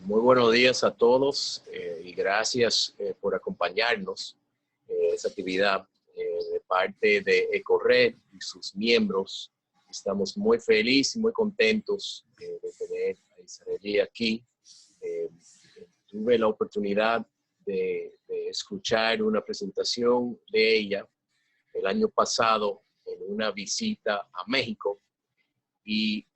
Muy buenos días a todos y gracias por acompañarnos en esta actividad de parte de EcoRed y sus miembros. Estamos muy felices y muy contentos de tener a Israelí aquí. Tuve la oportunidad de escuchar una presentación de ella el año pasado en una visita a México y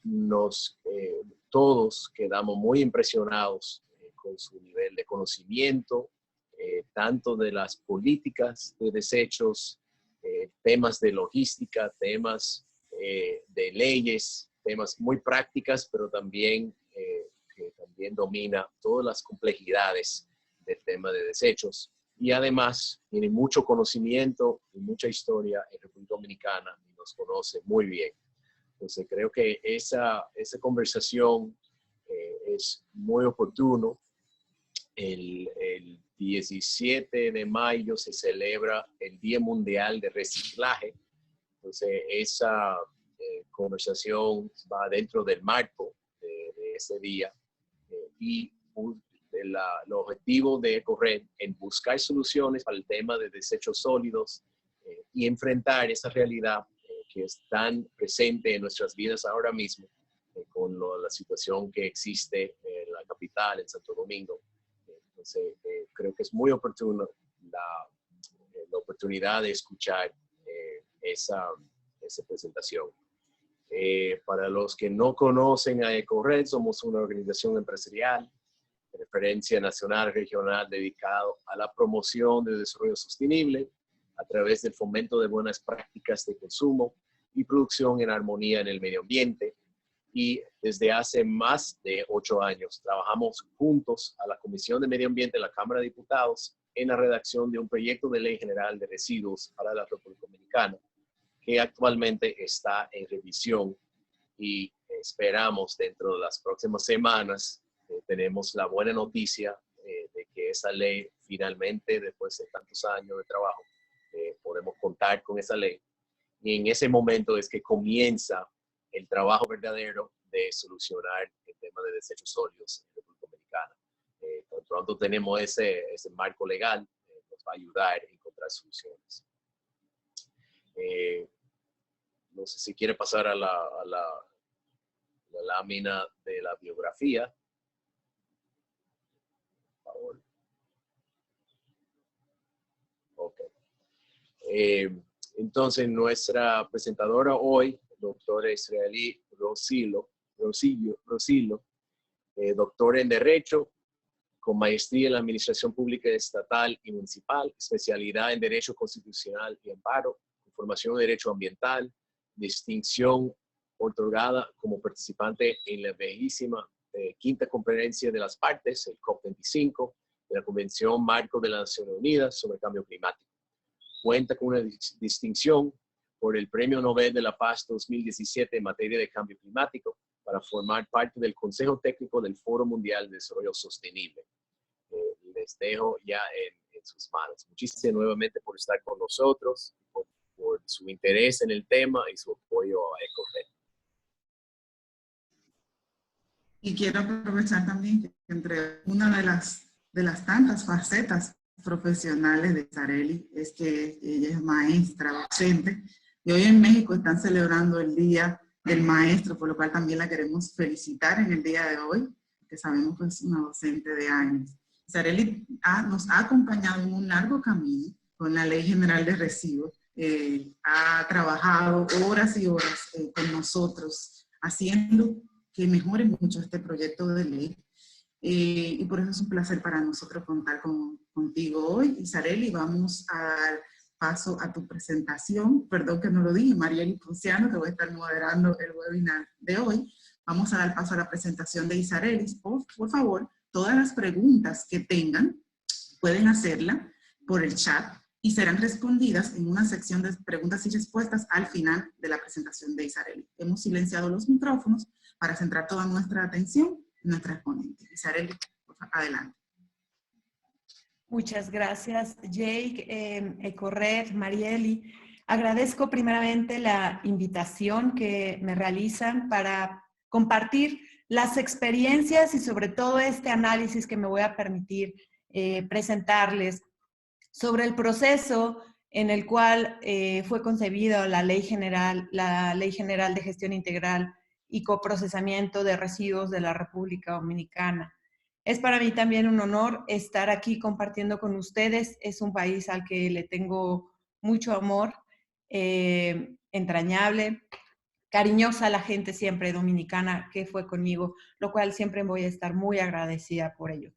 todos quedamos muy impresionados con su nivel de conocimiento, tanto de las políticas de desechos, temas de logística, temas de leyes, temas muy prácticas, pero también que también domina todas las complejidades del tema de desechos. Y además tiene mucho conocimiento y mucha historia en República Dominicana y nos conoce muy bien. Entonces creo que esa conversación es muy oportuno. El 17 de mayo se celebra el Día Mundial de Reciclaje. Entonces esa conversación va dentro del marco de ese día y el objetivo de EcoRed en buscar soluciones para el tema de desechos sólidos y enfrentar esa realidad que es tan presente en nuestras vidas ahora mismo, con la situación que existe en la capital, en Santo Domingo. Entonces, creo que es muy oportuno la oportunidad de escuchar esa presentación. Para los que no conocen a EcoRed, somos una organización empresarial de referencia nacional y regional dedicado a la promoción del desarrollo sostenible a través del fomento de buenas prácticas de consumo y producción en armonía en el medio ambiente. Y desde hace más de 8 años trabajamos juntos a la Comisión de Medio Ambiente de la Cámara de Diputados en la redacción de un proyecto de ley general de residuos para la República Dominicana, que actualmente está en revisión y esperamos dentro de las próximas semanas tenemos la buena noticia de que esa ley finalmente, después de tantos años de trabajo, podemos contar con esa ley. Y en ese momento es que comienza el trabajo verdadero de solucionar el tema de desechos sólidos en la República Dominicana. Tan pronto tenemos ese marco legal, nos va a ayudar a encontrar soluciones. No sé si quiere pasar a la lámina de la biografía. Por favor. Ok. Entonces, nuestra presentadora hoy, doctora Israelí Rosillo, doctora en Derecho, con maestría en la Administración Pública Estatal y Municipal, especialidad en Derecho Constitucional y Amparo, con formación en Derecho Ambiental, distinción otorgada como participante en la bellísima quinta conferencia de las partes, el COP25, de la Convención Marco de las Naciones Unidas sobre Cambio Climático. Cuenta con una distinción por el Premio Nobel de la Paz 2017 en materia de cambio climático para formar parte del Consejo Técnico del Foro Mundial de Desarrollo Sostenible. Les dejo ya en sus manos. Muchísimas nuevamente por estar con nosotros, por su interés en el tema y su apoyo a EcoRed. Y quiero aprovechar también que entre una de las tantas facetas profesionales de Israelí es que ella es maestra, docente, y hoy en México están celebrando el Día del Maestro, por lo cual también la queremos felicitar en el día de hoy, que sabemos que es una docente de años. Israelí nos ha acompañado en un largo camino con la Ley General de Residuos, ha trabajado horas y horas con nosotros, haciendo que mejore mucho este proyecto de ley. Y por eso es un placer para nosotros contar contigo hoy. Israelí, vamos a dar paso a tu presentación. Perdón que no lo dije, Marieli Ponciano, que voy a estar moderando el webinar de hoy. Vamos a dar paso a la presentación de Israelí. Por favor, todas las preguntas que tengan pueden hacerla por el chat y serán respondidas en una sección de preguntas y respuestas al final de la presentación de Israelí. Hemos silenciado los micrófonos para centrar toda nuestra atención en nuestra ponente. Israelí, adelante. Muchas gracias, Jake, EcoRed, Marieli. Agradezco primeramente la invitación que me realizan para compartir las experiencias y sobre todo este análisis que me voy a permitir presentarles sobre el proceso en el cual fue concebida la Ley General de Gestión Integral y Coprocesamiento de Residuos de la República Dominicana. Es para mí también un honor estar aquí compartiendo con ustedes. Es un país al que le tengo mucho amor, entrañable, cariñosa la gente siempre dominicana que fue conmigo, lo cual siempre voy a estar muy agradecida por ello.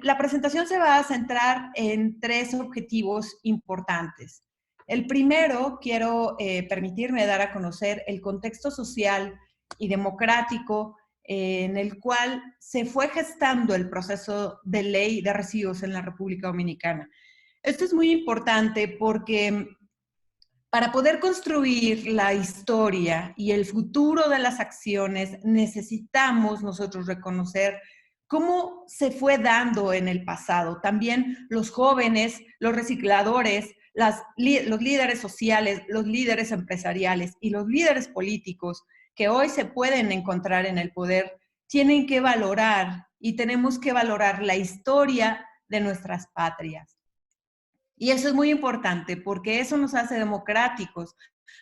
La presentación se va a centrar en 3 objetivos importantes. El primero, quiero permitirme dar a conocer el contexto social y democrático en el cual se fue gestando el proceso de ley de residuos en la República Dominicana. Esto es muy importante porque para poder construir la historia y el futuro de las acciones, necesitamos nosotros reconocer cómo se fue dando en el pasado. También los jóvenes, los recicladores, los líderes sociales, los líderes empresariales y los líderes políticos que hoy se pueden encontrar en el poder, tienen que valorar y tenemos que valorar la historia de nuestras patrias. Y eso es muy importante porque eso nos hace democráticos.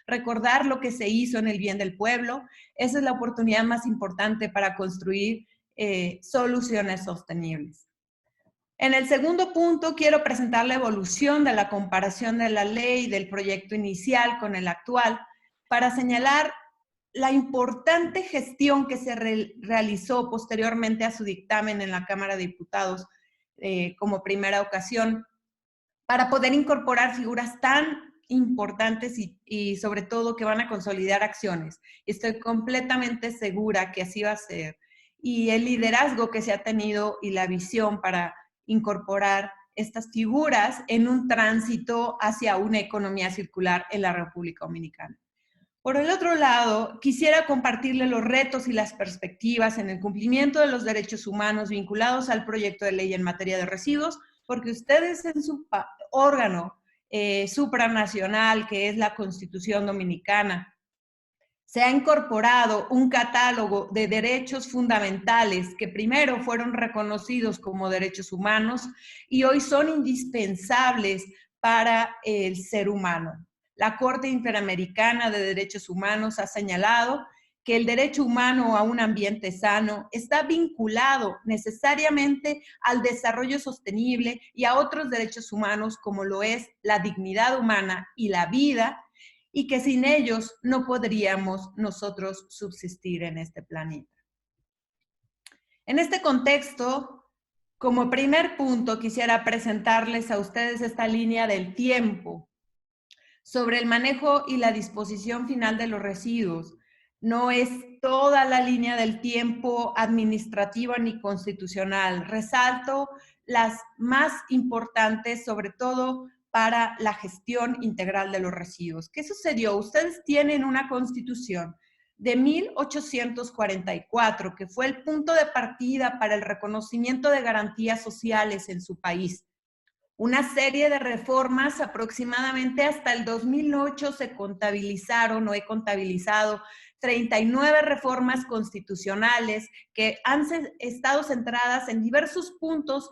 Recordar lo que se hizo en el bien del pueblo, esa es la oportunidad más importante para construir soluciones sostenibles. En el segundo punto, quiero presentar la evolución de la comparación de la ley del proyecto inicial con el actual para señalar la importante gestión que se realizó posteriormente a su dictamen en la Cámara de Diputados como primera ocasión, para poder incorporar figuras tan importantes y sobre todo que van a consolidar acciones. Estoy completamente segura que así va a ser. Y el liderazgo que se ha tenido y la visión para incorporar estas figuras en un tránsito hacia una economía circular en la República Dominicana. Por el otro lado, quisiera compartirle los retos y las perspectivas en el cumplimiento de los derechos humanos vinculados al proyecto de ley en materia de residuos, porque ustedes en su órgano supranacional, que es la Constitución Dominicana, se ha incorporado un catálogo de derechos fundamentales que primero fueron reconocidos como derechos humanos y hoy son indispensables para el ser humano. La Corte Interamericana de Derechos Humanos ha señalado que el derecho humano a un ambiente sano está vinculado necesariamente al desarrollo sostenible y a otros derechos humanos como lo es la dignidad humana y la vida, y que sin ellos no podríamos nosotros subsistir en este planeta. En este contexto, como primer punto, quisiera presentarles a ustedes esta línea del tiempo sobre el manejo y la disposición final de los residuos. No es toda la línea del tiempo administrativa ni constitucional. Resalto las más importantes, sobre todo para la gestión integral de los residuos. ¿Qué sucedió? Ustedes tienen una constitución de 1844, que fue el punto de partida para el reconocimiento de garantías sociales en su país. Una serie de reformas, aproximadamente hasta el 2008 se contabilizaron, o he contabilizado 39 reformas constitucionales que han estado centradas en diversos puntos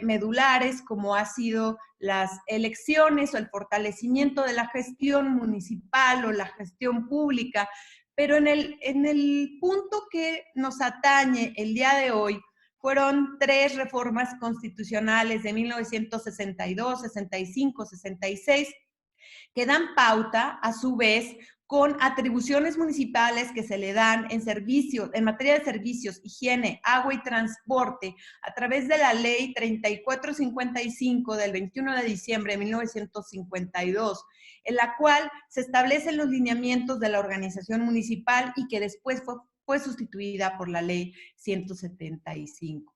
medulares, como ha sido las elecciones o el fortalecimiento de la gestión municipal o la gestión pública. Pero en el punto que nos atañe el día de hoy, fueron 3 reformas constitucionales de 1962, 65, 66, que dan pauta, a su vez, con atribuciones municipales que se le dan en servicios, en materia de servicios, higiene, agua y transporte, a través de la Ley 3455 del 21 de diciembre de 1952, en la cual se establecen los lineamientos de la organización municipal y que después fue sustituida por la Ley 175.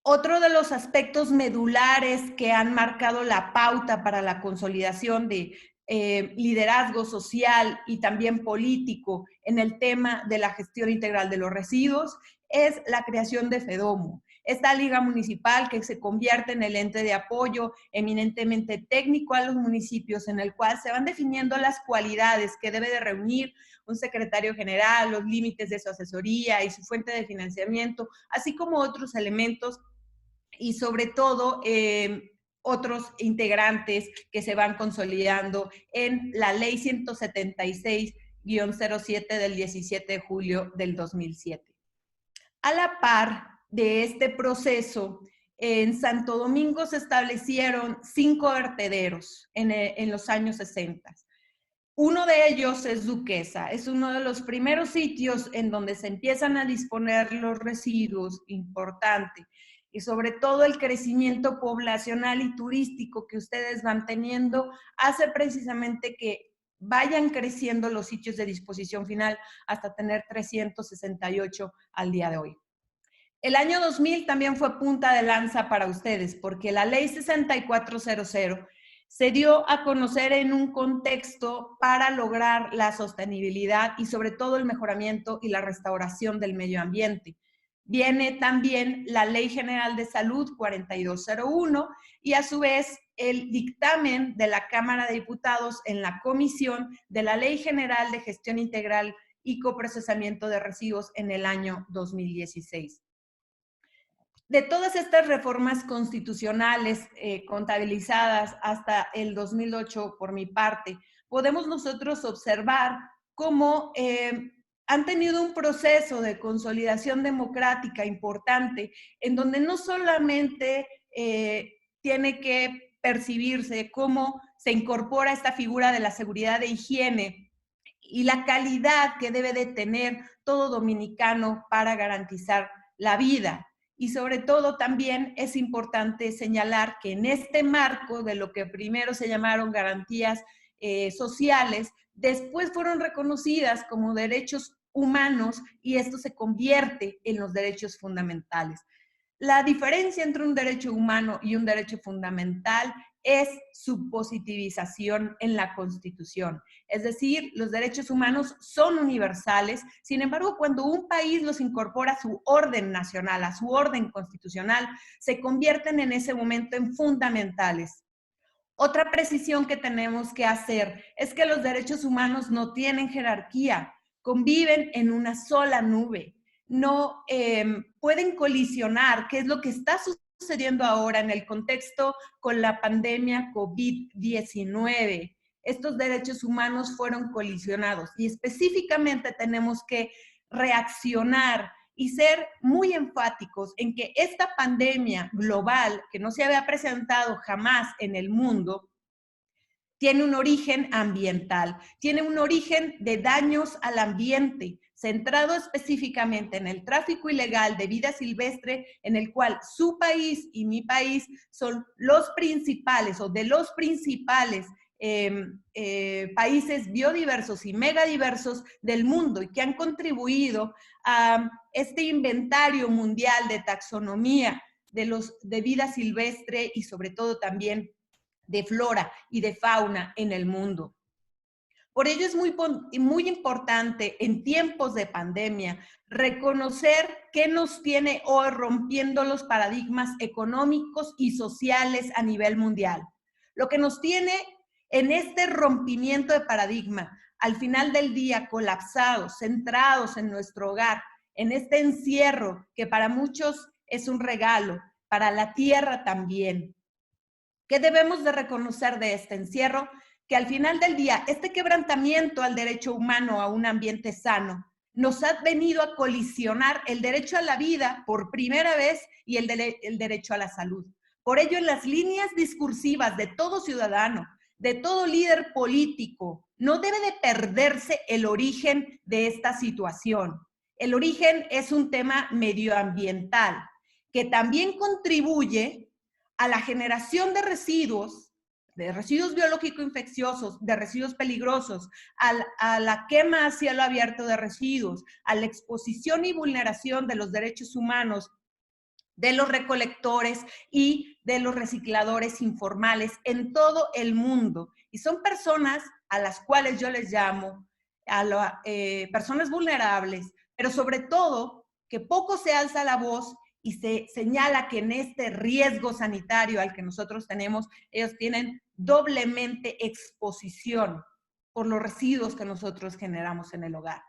Otro de los aspectos medulares que han marcado la pauta para la consolidación de liderazgo social y también político en el tema de la gestión integral de los residuos es la creación de FEDOMO. Esta liga municipal que se convierte en el ente de apoyo eminentemente técnico a los municipios, en el cual se van definiendo las cualidades que debe de reunir un secretario general, los límites de su asesoría y su fuente de financiamiento, así como otros elementos y sobre todo otros integrantes que se van consolidando en la Ley 176-07 del 17 de julio del 2007. A la par de este proceso, en Santo Domingo se establecieron 5 vertederos en los años 60. Uno de ellos es Duquesa, es uno de los primeros sitios en donde se empiezan a disponer los residuos, importante, y sobre todo el crecimiento poblacional y turístico que ustedes van teniendo hace precisamente que vayan creciendo los sitios de disposición final hasta tener 368 al día de hoy. El año 2000 también fue punta de lanza para ustedes, porque la Ley 6400 se dio a conocer en un contexto para lograr la sostenibilidad y sobre todo el mejoramiento y la restauración del medio ambiente. Viene también la Ley General de Salud 4201 y a su vez el dictamen de la Cámara de Diputados en la Comisión de la Ley General de Gestión Integral y Coprocesamiento de Residuos en el año 2016. De todas estas reformas constitucionales contabilizadas hasta el 2008 por mi parte, podemos nosotros observar cómo han tenido un proceso de consolidación democrática importante, en donde no solamente tiene que percibirse cómo se incorpora esta figura de la seguridad de higiene y la calidad que debe de tener todo dominicano para garantizar la vida. Y sobre todo también es importante señalar que en este marco de lo que primero se llamaron garantías sociales, después fueron reconocidas como derechos humanos y esto se convierte en los derechos fundamentales. La diferencia entre un derecho humano y un derecho fundamental es su positivización en la Constitución. Es decir, los derechos humanos son universales, sin embargo, cuando un país los incorpora a su orden nacional, a su orden constitucional, se convierten en ese momento en fundamentales. Otra precisión que tenemos que hacer es que los derechos humanos no tienen jerarquía, conviven en una sola nube, no pueden colisionar, que es lo que está sucediendo ahora en el contexto con la pandemia COVID-19. Estos derechos humanos fueron colisionados y específicamente tenemos que reaccionar y ser muy enfáticos en que esta pandemia global, que no se había presentado jamás en el mundo, tiene un origen ambiental, tiene un origen de daños al ambiente, centrado específicamente en el tráfico ilegal de vida silvestre, en el cual su país y mi país son los principales o de los principales países biodiversos y megadiversos del mundo y que han contribuido a este inventario mundial de taxonomía de vida silvestre y sobre todo también de flora y de fauna en el mundo. Por ello es muy importante en tiempos de pandemia reconocer qué nos tiene hoy rompiendo los paradigmas económicos y sociales a nivel mundial. Lo que nos tiene en este rompimiento de paradigma, al final del día colapsados, centrados en nuestro hogar, en este encierro que para muchos es un regalo, para la tierra también. ¿Qué debemos de reconocer de este encierro? Que al final del día, este quebrantamiento al derecho humano a un ambiente sano nos ha venido a colisionar el derecho a la vida por primera vez y el derecho a la salud. Por ello, en las líneas discursivas de todo ciudadano, de todo líder político, no debe de perderse el origen de esta situación. El origen es un tema medioambiental que también contribuye a la generación de residuos biológicos infecciosos, de residuos peligrosos, a la quema a cielo abierto de residuos, a la exposición y vulneración de los derechos humanos de los recolectores y de los recicladores informales en todo el mundo. Y son personas a las cuales yo les llamo personas vulnerables, pero sobre todo que poco se alza la voz y se señala que en este riesgo sanitario al que nosotros tenemos, ellos tienen doblemente exposición por los residuos que nosotros generamos en el hogar.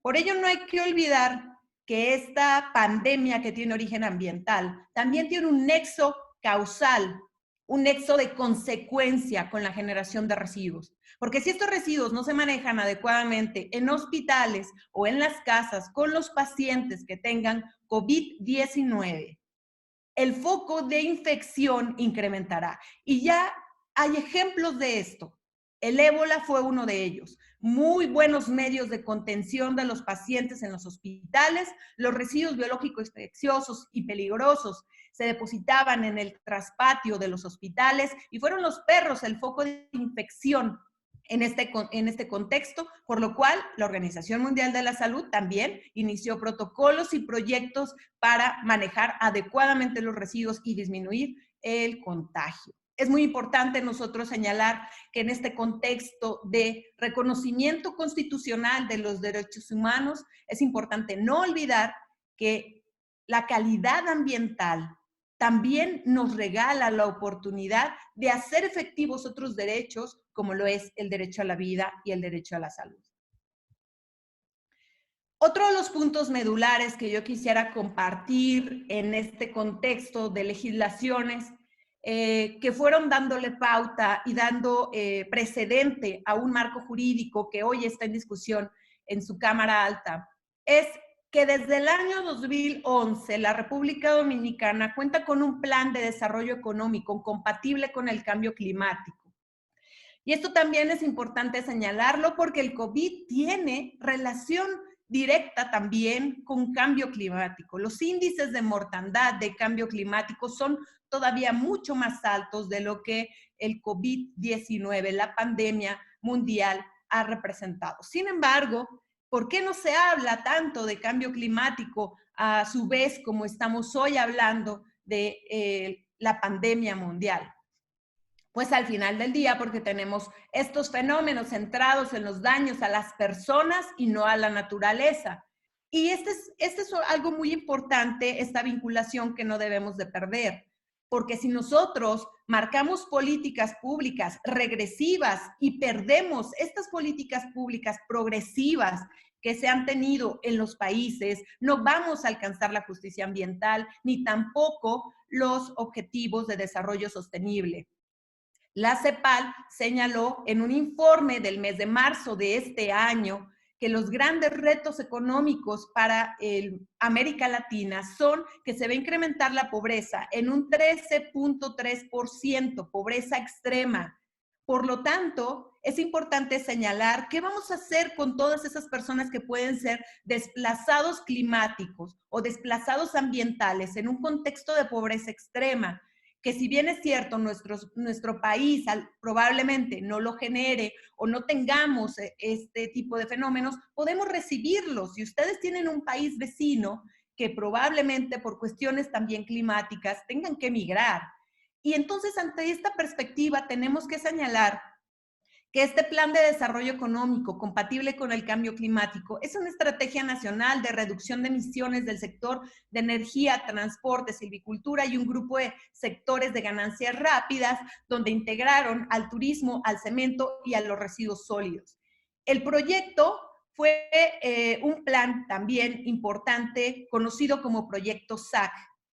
Por ello no hay que olvidar que esta pandemia que tiene origen ambiental también tiene un nexo causal, un nexo de consecuencia con la generación de residuos. Porque si estos residuos no se manejan adecuadamente en hospitales o en las casas con los pacientes que tengan COVID-19, el foco de infección incrementará. Y ya hay ejemplos de esto. El ébola fue uno de ellos. Muy buenos medios de contención de los pacientes en los hospitales. Los residuos biológicos infecciosos y peligrosos se depositaban en el traspatio de los hospitales y fueron los perros el foco de infección en este contexto, por lo cual la Organización Mundial de la Salud también inició protocolos y proyectos para manejar adecuadamente los residuos y disminuir el contagio. Es muy importante nosotros señalar que en este contexto de reconocimiento constitucional de los derechos humanos, es importante no olvidar que la calidad ambiental también nos regala la oportunidad de hacer efectivos otros derechos, como lo es el derecho a la vida y el derecho a la salud. Otro de los puntos medulares que yo quisiera compartir en este contexto de legislaciones que fueron dándole pauta y dando precedente a un marco jurídico que hoy está en discusión en su Cámara Alta, es que desde el año 2011 la República Dominicana cuenta con un plan de desarrollo económico compatible con el cambio climático. Y esto también es importante señalarlo porque el COVID tiene relación directa también con cambio climático. Los índices de mortandad de cambio climático son todavía mucho más altos de lo que el COVID-19, la pandemia mundial, ha representado. Sin embargo, ¿por qué no se habla tanto de cambio climático a su vez como estamos hoy hablando de la pandemia mundial? Pues al final del día, porque tenemos estos fenómenos centrados en los daños a las personas y no a la naturaleza. Y este es algo muy importante, esta vinculación que no debemos de perder, porque si nosotros marcamos políticas públicas regresivas y perdemos estas políticas públicas progresivas que se han tenido en los países, no vamos a alcanzar la justicia ambiental ni tampoco los objetivos de desarrollo sostenible. La CEPAL señaló en un informe del mes de marzo de este año que los grandes retos económicos para América Latina son que se va a incrementar la pobreza en un 13.3%, pobreza extrema. Por lo tanto, es importante señalar qué vamos a hacer con todas esas personas que pueden ser desplazados climáticos o desplazados ambientales en un contexto de pobreza extrema, que si bien es cierto, nuestro país probablemente no lo genere o no tengamos este tipo de fenómenos, podemos recibirlos. Si ustedes tienen un país vecino que probablemente por cuestiones también climáticas tengan que emigrar. Y entonces, ante esta perspectiva, tenemos que señalar que este plan de desarrollo económico compatible con el cambio climático es una estrategia nacional de reducción de emisiones del sector de energía, transporte, silvicultura y un grupo de sectores de ganancias rápidas donde integraron al turismo, al cemento y a los residuos sólidos. El proyecto fue un plan también importante conocido como Proyecto SAC.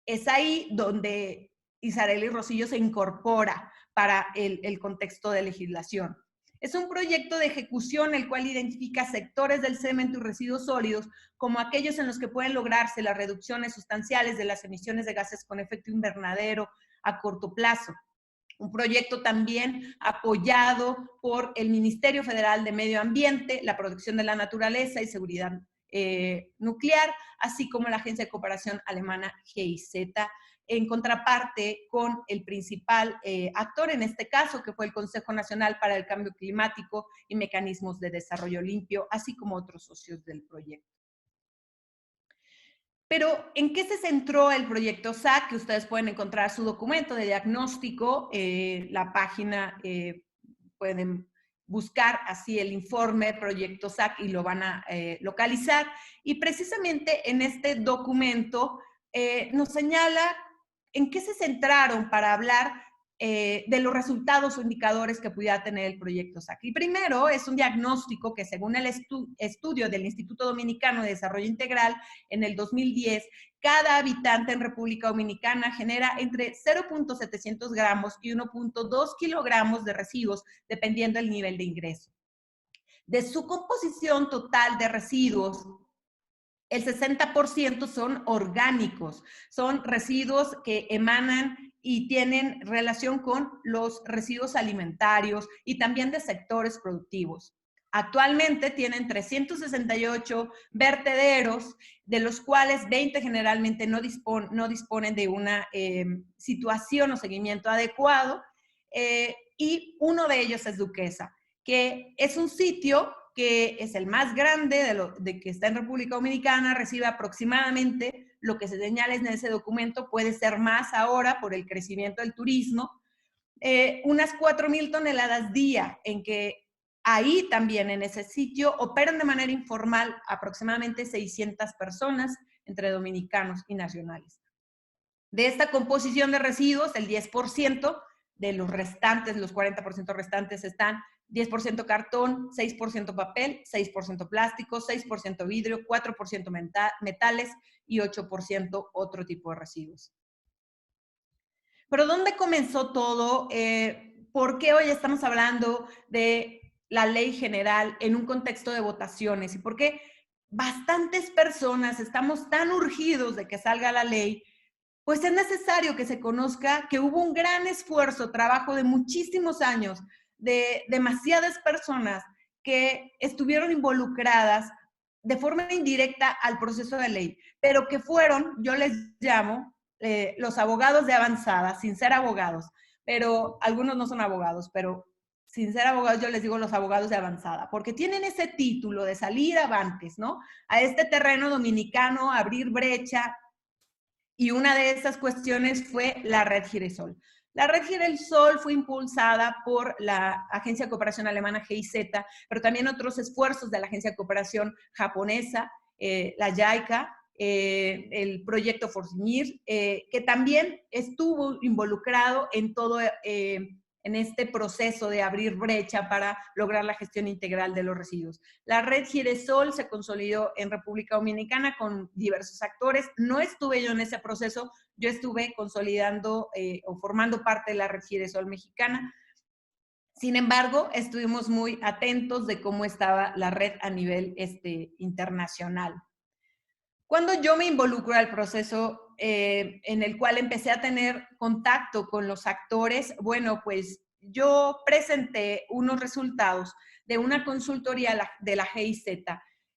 Es ahí donde Isarely Rosillo se incorpora para el contexto de legislación. Es un proyecto de ejecución el cual identifica sectores del cemento y residuos sólidos como aquellos en los que pueden lograrse las reducciones sustanciales de las emisiones de gases con efecto invernadero a corto plazo. Un proyecto también apoyado por el Ministerio Federal de Medio Ambiente, la Protección de la Naturaleza y Seguridad Nuclear, así como la Agencia de Cooperación Alemana GIZ, en contraparte con el principal actor en este caso, que fue el Consejo Nacional para el Cambio Climático y Mecanismos de Desarrollo Limpio, así como otros socios del proyecto. Pero, ¿en qué se centró el proyecto SAC? Que ustedes pueden encontrar su documento de diagnóstico, la página, pueden buscar así el informe Proyecto SAC y lo van a localizar. Y precisamente en este documento nos señala en qué se centraron para hablar de los resultados o indicadores que pudiera tener el proyecto SAC. Y primero es un diagnóstico que, según el estudio del Instituto Dominicano de Desarrollo Integral en el 2010, cada habitante en República Dominicana genera entre 0.700 gramos y 1.2 kilogramos de residuos, dependiendo del nivel de ingreso. De su composición total de residuos, el 60% son orgánicos, son residuos que emanan y tienen relación con los residuos alimentarios y también de sectores productivos. Actualmente tienen 368 vertederos, de los cuales 20 generalmente no disponen de una situación o seguimiento adecuado, y uno de ellos es Duquesa, que es un sitio que es el más grande de que está en República Dominicana, recibe aproximadamente, lo que se señala en ese documento, puede ser más ahora por el crecimiento del turismo, unas 4,000 toneladas día, en que ahí también en ese sitio operan de manera informal aproximadamente 600 personas entre dominicanos y nacionales. De esta composición de residuos, el 10% de los restantes, los 40% restantes están 10% cartón, 6% papel, 6% plástico, 6% vidrio, 4% metales y 8% otro tipo de residuos. Pero ¿dónde comenzó todo? ¿Por qué hoy estamos hablando de la ley general en un contexto de votaciones? ¿Y por qué bastantes personas estamos tan urgidos de que salga la ley? Pues es necesario que se conozca que hubo un gran esfuerzo, trabajo de muchísimos años, de demasiadas personas que estuvieron involucradas de forma indirecta al proceso de ley, pero que fueron, yo les llamo, los abogados de avanzada, sin ser abogados, pero algunos no son abogados, pero sin ser abogados yo les digo los abogados de avanzada, porque tienen ese título de salir avantes, ¿no? A este terreno dominicano, abrir brecha. Y una de esas cuestiones fue la Red Giresol. La Red Giresol fue impulsada por la Agencia de Cooperación Alemana GIZ, pero también otros esfuerzos de la Agencia de Cooperación Japonesa, la JICA, el proyecto Forcimir, que también estuvo involucrado en todo en este proceso de abrir brecha para lograr la gestión integral de los residuos. La Red Giresol se consolidó en República Dominicana con diversos actores. No estuve yo en ese proceso, yo estuve consolidando o formando parte de la Red Giresol mexicana. Sin embargo, estuvimos muy atentos de cómo estaba la red a nivel internacional. Cuando yo me involucro al proceso en el cual empecé a tener contacto con los actores, bueno, pues yo presenté unos resultados de una consultoría de la GIZ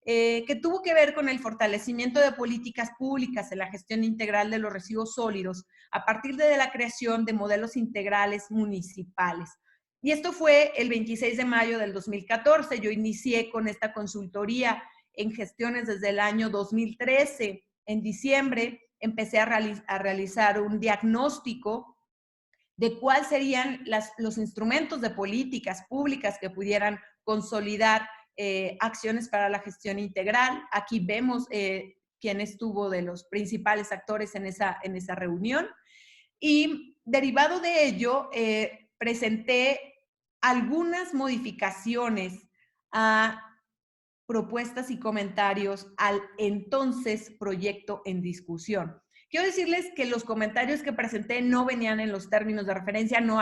que tuvo que ver con el fortalecimiento de políticas públicas en la gestión integral de los residuos sólidos a partir de la creación de modelos integrales municipales. Y esto fue el 26 de mayo del 2014. Yo inicié con esta consultoría en gestiones desde el año 2013. En diciembre empecé a realizar un diagnóstico de cuáles serían los instrumentos de políticas públicas que pudieran consolidar acciones para la gestión integral. Aquí vemos quién estuvo de los principales actores en esa reunión. Y derivado de ello, presenté algunas modificaciones a propuestas y comentarios al entonces proyecto en discusión. Quiero decirles que los comentarios que presenté no venían en los términos de referencia, no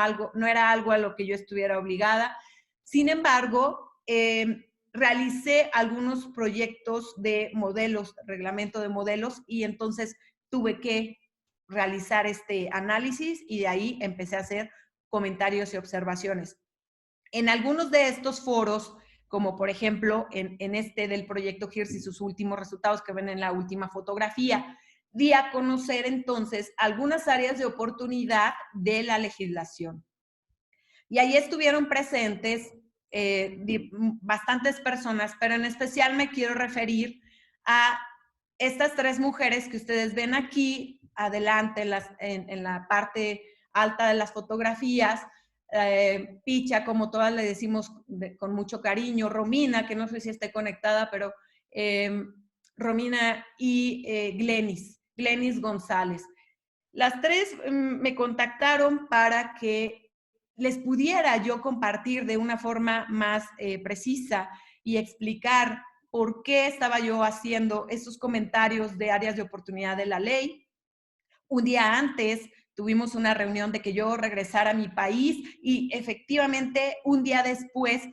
era algo a lo que yo estuviera obligada. Sin embargo, realicé algunos proyectos de modelos, reglamento de modelos, y entonces tuve que realizar este análisis y de ahí empecé a hacer comentarios y observaciones. En algunos de estos foros, como por ejemplo en este del proyecto GIRS y sus últimos resultados que ven en la última fotografía, di a conocer entonces algunas áreas de oportunidad de la legislación. Y ahí estuvieron presentes bastantes personas, pero en especial me quiero referir a estas tres mujeres que ustedes ven aquí, adelante en la parte alta de las fotografías. Picha, como todas le decimos con mucho cariño, Romina, que no sé si esté conectada, pero Romina y Glenis. Glenis González. Las tres me contactaron para que les pudiera yo compartir de una forma más precisa y explicar por qué estaba yo haciendo esos comentarios de áreas de oportunidad de la ley. Un día antes tuvimos una reunión de que yo regresara a mi país y efectivamente un día después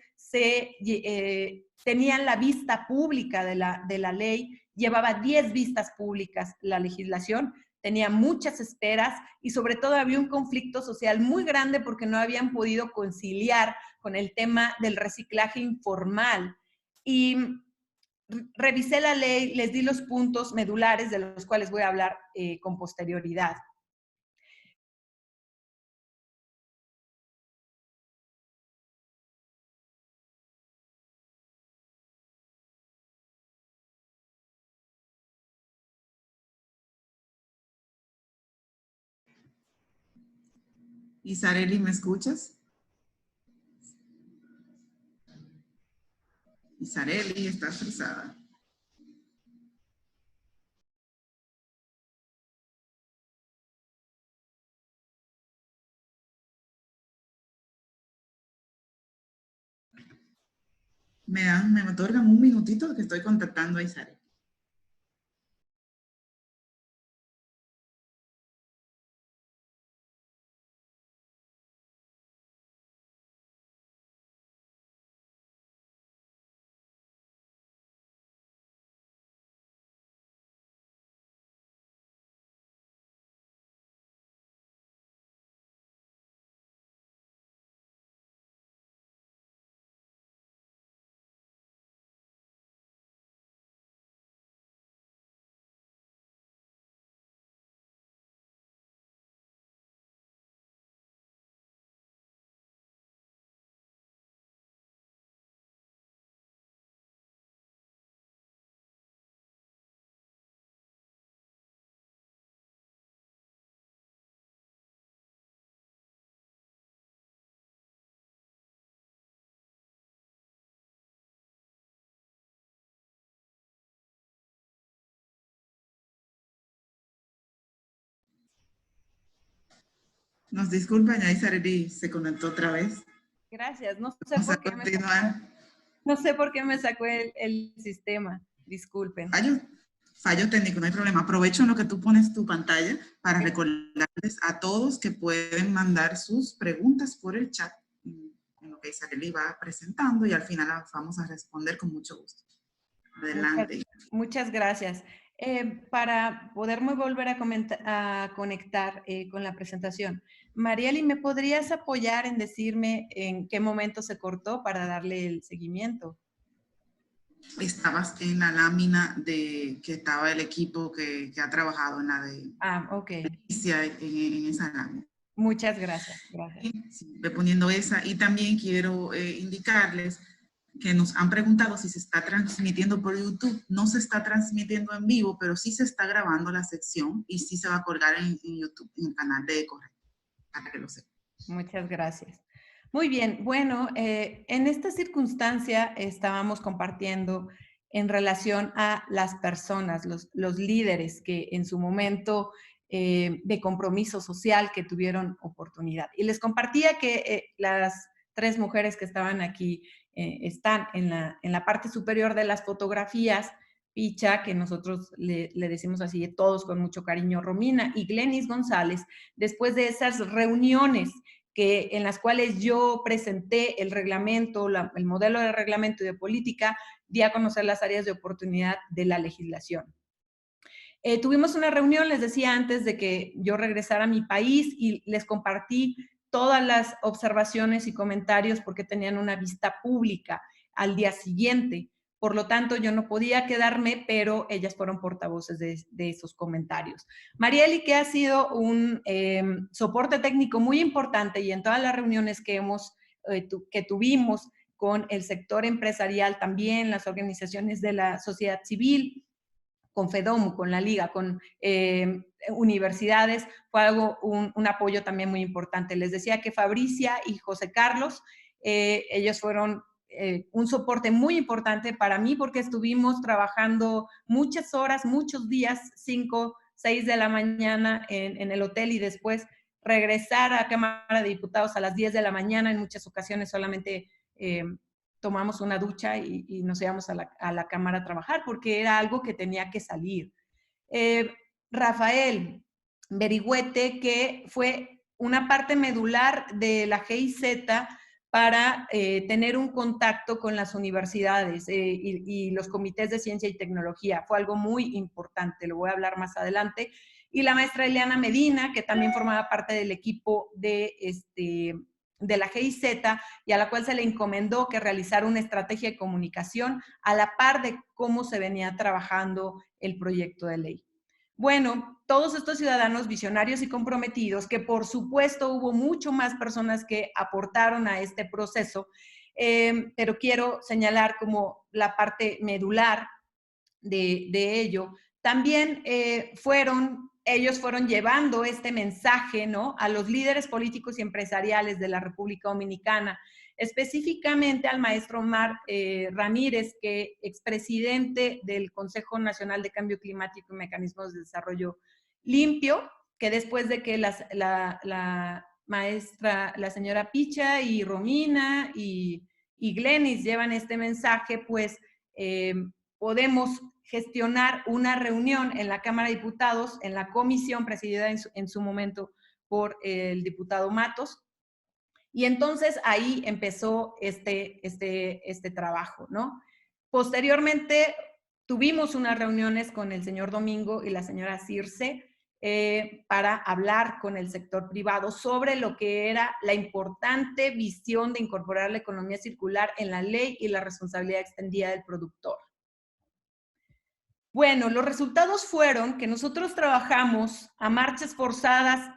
tenían la vista pública de la ley, llevaba 10 vistas públicas la legislación, tenía muchas esperas y sobre todo había un conflicto social muy grande porque no habían podido conciliar con el tema del reciclaje informal. Y revisé la ley, les di los puntos medulares de los cuales voy a hablar con posterioridad. Isareli, ¿me escuchas? Isareli, estás frisada. Me otorgan un minutito que estoy contactando a Isareli. Nos disculpan, ya Isareli se conectó otra vez. Gracias, no sé por qué me sacó el sistema, disculpen. Fallo técnico, no hay problema. Aprovecho en lo que tú pones tu pantalla para recordarles a todos que pueden mandar sus preguntas por el chat en lo que Isareli va presentando y al final las vamos a responder con mucho gusto. Adelante. Muchas gracias. Para poderme volver a conectar con la presentación, Marieli, ¿me podrías apoyar en decirme en qué momento se cortó para darle el seguimiento? Estabas en la lámina de que estaba el equipo que ha trabajado en la de en esa lámina. Muchas gracias. Sí, voy poniendo esa y también quiero indicarles que nos han preguntado si se está transmitiendo por YouTube. No se está transmitiendo en vivo, pero sí se está grabando la sección y sí se va a colgar en YouTube, en el canal de Correcto, para que lo sepan. Muchas gracias. Muy bien, bueno, en esta circunstancia estábamos compartiendo en relación a las personas, los líderes que en su momento de compromiso social que tuvieron oportunidad. Y les compartía que las tres mujeres que estaban aquí están en la parte superior de las fotografías, Picha, que nosotros le decimos así, todos con mucho cariño, Romina, y Glenis González, después de esas reuniones en las cuales yo presenté el reglamento, el modelo de reglamento y de política, di a conocer las áreas de oportunidad de la legislación. Tuvimos una reunión, les decía antes de que yo regresara a mi país y les compartí todas las observaciones y comentarios porque tenían una vista pública al día siguiente. Por lo tanto, yo no podía quedarme, pero ellas fueron portavoces de esos comentarios. Marieli, que ha sido un soporte técnico muy importante y en todas las reuniones que tuvimos con el sector empresarial también, las organizaciones de la sociedad civil, con FEDOMU, con la Liga, con universidades, fue un apoyo también muy importante. Les decía que Fabricia y José Carlos, ellos fueron un soporte muy importante para mí porque estuvimos trabajando muchas horas, muchos días, 6 de la mañana en el hotel y después regresar a Cámara de Diputados a las 10 de la mañana. En muchas ocasiones solamente tomamos una ducha y nos íbamos a la Cámara a trabajar porque era algo que tenía que salir. Rafael Berigüete, que fue una parte medular de la GIZ para tener un contacto con las universidades y los comités de ciencia y tecnología. Fue algo muy importante, lo voy a hablar más adelante. Y la maestra Eliana Medina, que también formaba parte del equipo de la GIZ y a la cual se le encomendó que realizara una estrategia de comunicación a la par de cómo se venía trabajando el proyecto de ley. Bueno, todos estos ciudadanos visionarios y comprometidos, que por supuesto hubo mucho más personas que aportaron a este proceso, pero quiero señalar como la parte medular de ello. También ellos fueron llevando este mensaje, ¿no?, a los líderes políticos y empresariales de la República Dominicana, específicamente al maestro Omar Ramírez, que expresidente del Consejo Nacional de Cambio Climático y Mecanismos de Desarrollo Limpio, que después de que la maestra, la señora Picha y Romina y Glenis llevan este mensaje, pues podemos gestionar una reunión en la Cámara de Diputados, en la comisión presidida en su momento por el diputado Matos. Y entonces ahí empezó este trabajo, ¿no? Posteriormente tuvimos unas reuniones con el señor Domingo y la señora Circe para hablar con el sector privado sobre lo que era la importante visión de incorporar la economía circular en la ley y la responsabilidad extendida del productor. Bueno, los resultados fueron que nosotros trabajamos a marchas forzadas,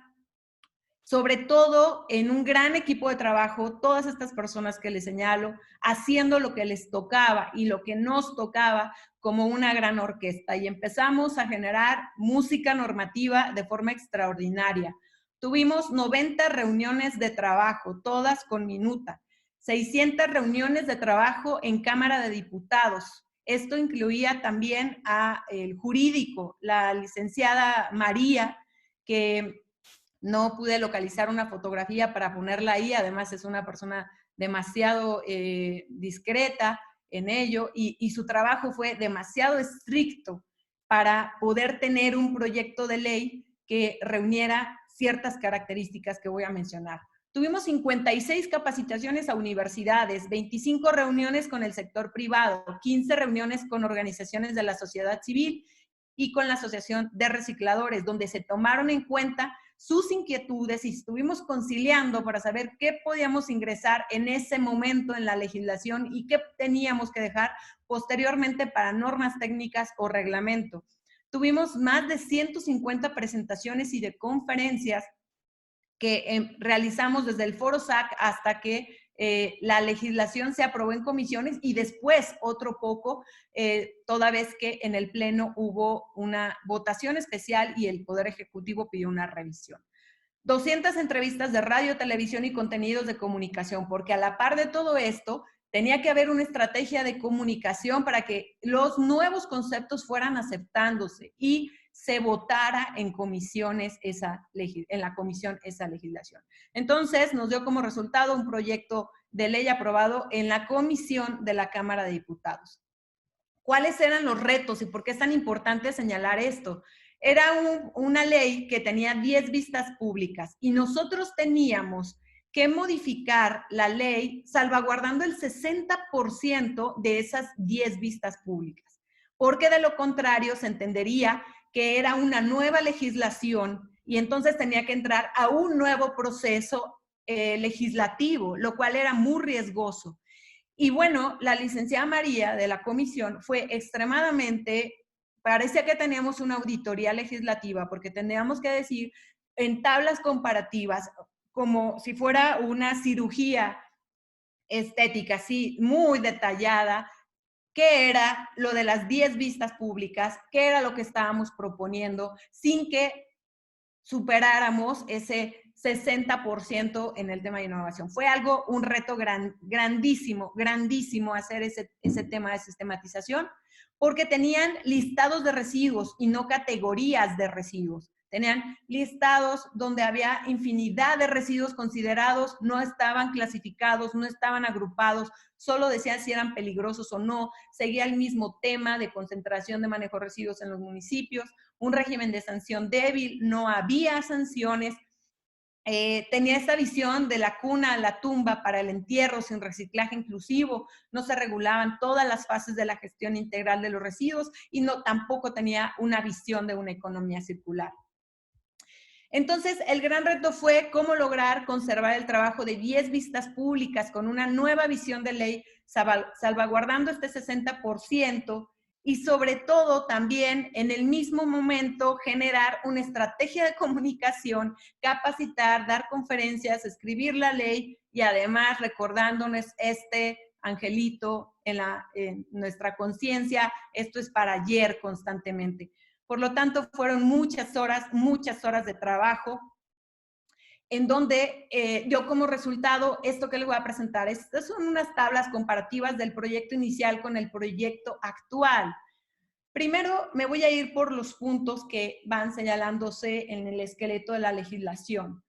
sobre todo en un gran equipo de trabajo, todas estas personas que les señalo, haciendo lo que les tocaba y lo que nos tocaba como una gran orquesta. Y empezamos a generar música normativa de forma extraordinaria. Tuvimos 90 reuniones de trabajo, todas con minuta, 600 reuniones de trabajo en Cámara de Diputados. Esto incluía también al jurídico, la licenciada María, que no pude localizar una fotografía para ponerla ahí, además es una persona demasiado discreta en ello y su trabajo fue demasiado estricto para poder tener un proyecto de ley que reuniera ciertas características que voy a mencionar. Tuvimos 56 capacitaciones a universidades, 25 reuniones con el sector privado, 15 reuniones con organizaciones de la sociedad civil y con la Asociación de Recicladores, donde se tomaron en cuenta sus inquietudes y estuvimos conciliando para saber qué podíamos ingresar en ese momento en la legislación y qué teníamos que dejar posteriormente para normas técnicas o reglamento. Tuvimos más de 150 presentaciones y de conferencias que realizamos desde el Foro SAC hasta que la legislación se aprobó en comisiones y después otro poco, toda vez que en el Pleno hubo una votación especial y el Poder Ejecutivo pidió una revisión. 200 entrevistas de radio, televisión y contenidos de comunicación, porque a la par de todo esto, tenía que haber una estrategia de comunicación para que los nuevos conceptos fueran aceptándose y se votara en comisiones en la comisión esa legislación. Entonces, nos dio como resultado un proyecto de ley aprobado en la comisión de la Cámara de Diputados. ¿Cuáles eran los retos y por qué es tan importante señalar esto? Era una ley que tenía 10 vistas públicas y nosotros teníamos que modificar la ley salvaguardando el 60% de esas 10 vistas públicas, porque de lo contrario se entendería que era una nueva legislación y entonces tenía que entrar a un nuevo proceso legislativo, lo cual era muy riesgoso. Y bueno, la licenciada María de la comisión fue extremadamente, parecía que teníamos una auditoría legislativa, porque teníamos que decir en tablas comparativas, como si fuera una cirugía estética, así, muy detallada, qué era lo de las 10 vistas públicas, qué era lo que estábamos proponiendo, sin que superáramos ese 60% en el tema de innovación. Fue un reto grandísimo hacer ese tema de sistematización. porque tenían listados de residuos y no categorías de residuos. Tenían listados donde había infinidad de residuos considerados, no estaban clasificados, no estaban agrupados, solo decían si eran peligrosos o no, seguía el mismo tema de concentración de manejo de residuos en los municipios, un régimen de sanción débil, no había sanciones, tenía esta visión de la cuna a la tumba para el entierro sin reciclaje inclusivo, no se regulaban todas las fases de la gestión integral de los residuos y tampoco tenía una visión de una economía circular. Entonces, el gran reto fue cómo lograr conservar el trabajo de 10 vistas públicas con una nueva visión de ley, salvaguardando este 60% y sobre todo también en el mismo momento generar una estrategia de comunicación, capacitar, dar conferencias, escribir la ley y además recordándonos este angelito en nuestra conciencia, esto es para ayer constantemente. Por lo tanto, fueron muchas horas de trabajo, en donde dio como resultado esto que les voy a presentar. Estas son unas tablas comparativas del proyecto inicial con el proyecto actual. Primero, me voy a ir por los puntos que van señalándose en el esqueleto de la legislación.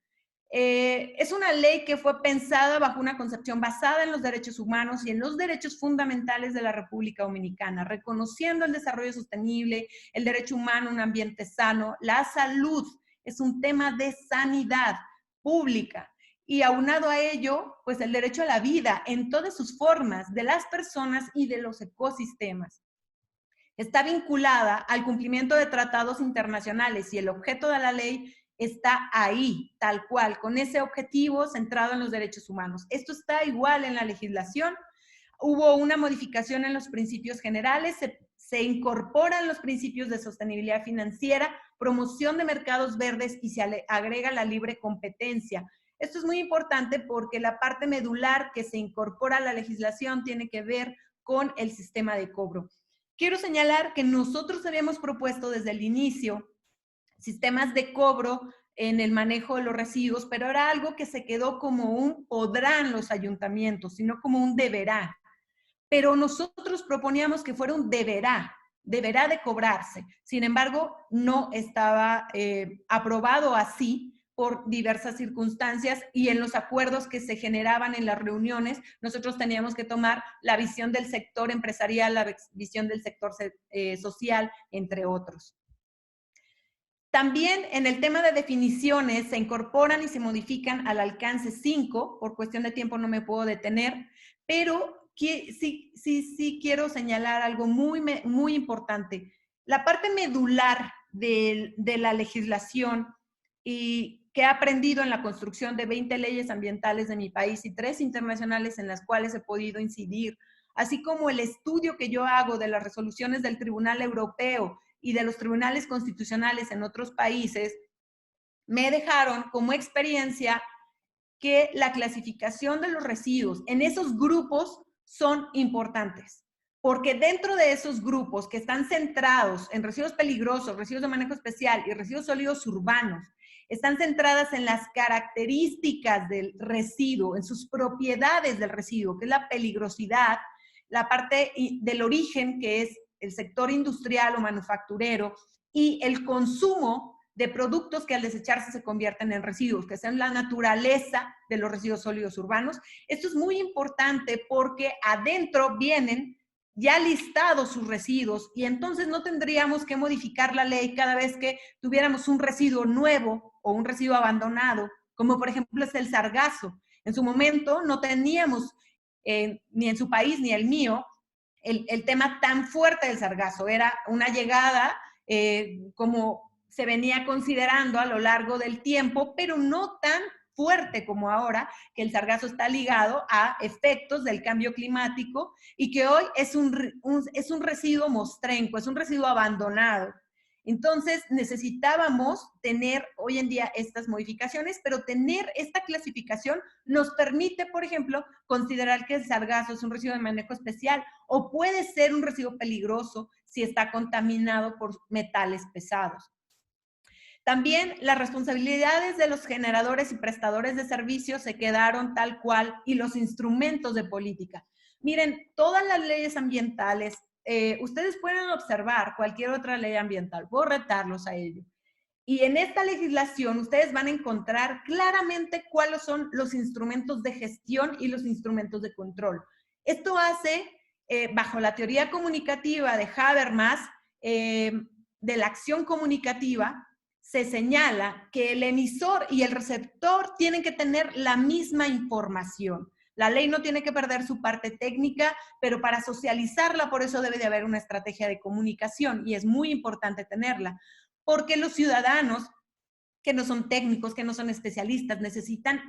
Es una ley que fue pensada bajo una concepción basada en los derechos humanos y en los derechos fundamentales de la República Dominicana, reconociendo el desarrollo sostenible, el derecho humano a un ambiente sano, la salud, es un tema de sanidad pública. Y aunado a ello, pues el derecho a la vida en todas sus formas, de las personas y de los ecosistemas. Está vinculada al cumplimiento de tratados internacionales y el objeto de la ley está ahí, tal cual, con ese objetivo centrado en los derechos humanos. Esto está igual en la legislación. Hubo una modificación en los principios generales, se incorporan los principios de sostenibilidad financiera, promoción de mercados verdes y se agrega la libre competencia. Esto es muy importante porque la parte medular que se incorpora a la legislación tiene que ver con el sistema de cobro. Quiero señalar que nosotros habíamos propuesto desde el inicio sistemas de cobro en el manejo de los residuos, pero era algo que se quedó como un podrán los ayuntamientos, sino como un deberá. Pero nosotros proponíamos que fuera un deberá de cobrarse. Sin embargo, no estaba aprobado así por diversas circunstancias y en los acuerdos que se generaban en las reuniones, nosotros teníamos que tomar la visión del sector empresarial, la visión del sector social, entre otros. También en el tema de definiciones se incorporan y se modifican al alcance 5, por cuestión de tiempo no me puedo detener, pero sí quiero señalar algo muy importante. La parte medular de la legislación y que he aprendido en la construcción de 20 leyes ambientales de mi país y 3 internacionales en las cuales he podido incidir, así como el estudio que yo hago de las resoluciones del Tribunal Europeo y de los tribunales constitucionales en otros países, me dejaron como experiencia que la clasificación de los residuos en esos grupos son importantes, porque dentro de esos grupos que están centrados en residuos peligrosos, residuos de manejo especial y residuos sólidos urbanos, están centradas en las características del residuo, en sus propiedades del residuo, que es la peligrosidad, la parte del origen, que es el sector industrial o manufacturero, y el consumo de productos que al desecharse se convierten en residuos, que sean la naturaleza de los residuos sólidos urbanos. Esto es muy importante porque adentro vienen ya listados sus residuos y entonces no tendríamos que modificar la ley cada vez que tuviéramos un residuo nuevo o un residuo abandonado, como por ejemplo es el sargazo. En su momento no teníamos, ni en su país ni el mío, el tema tan fuerte del sargazo. Era una llegada como se venía considerando a lo largo del tiempo, pero no tan fuerte como ahora, que el sargazo está ligado a efectos del cambio climático y que hoy es un residuo mostrenco, es un residuo abandonado. Entonces necesitábamos tener hoy en día estas modificaciones, pero tener esta clasificación nos permite, por ejemplo, considerar que el sargazo es un residuo de manejo especial o puede ser un residuo peligroso si está contaminado por metales pesados. También las responsabilidades de los generadores y prestadores de servicios se quedaron tal cual y los instrumentos de política. Miren, todas las leyes ambientales ustedes pueden observar cualquier otra ley ambiental, puedo retarlos a ello. Y en esta legislación ustedes van a encontrar claramente cuáles son los instrumentos de gestión y los instrumentos de control. Esto hace, bajo la teoría comunicativa de Habermas, de la acción comunicativa, se señala que el emisor y el receptor tienen que tener la misma información. La ley no tiene que perder su parte técnica, pero para socializarla, por eso debe de haber una estrategia de comunicación y es muy importante tenerla, porque los ciudadanos que no son técnicos, que no son especialistas, necesitan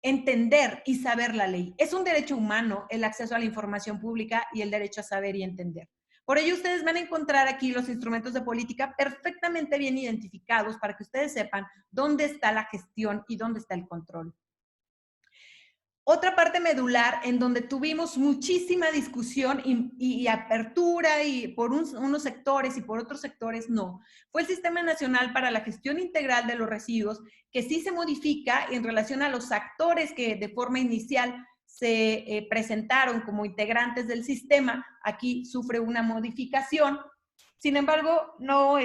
entender y saber la ley. Es un derecho humano el acceso a la información pública y el derecho a saber y entender. Por ello, ustedes van a encontrar aquí los instrumentos de política perfectamente bien identificados para que ustedes sepan dónde está la gestión y dónde está el control. Otra parte medular en donde tuvimos muchísima discusión y apertura y por unos sectores y por otros sectores no, fue el Sistema Nacional para la Gestión Integral de los Residuos, que sí se modifica en relación a los actores que de forma inicial se presentaron como integrantes del sistema. Aquí sufre una modificación, sin embargo, no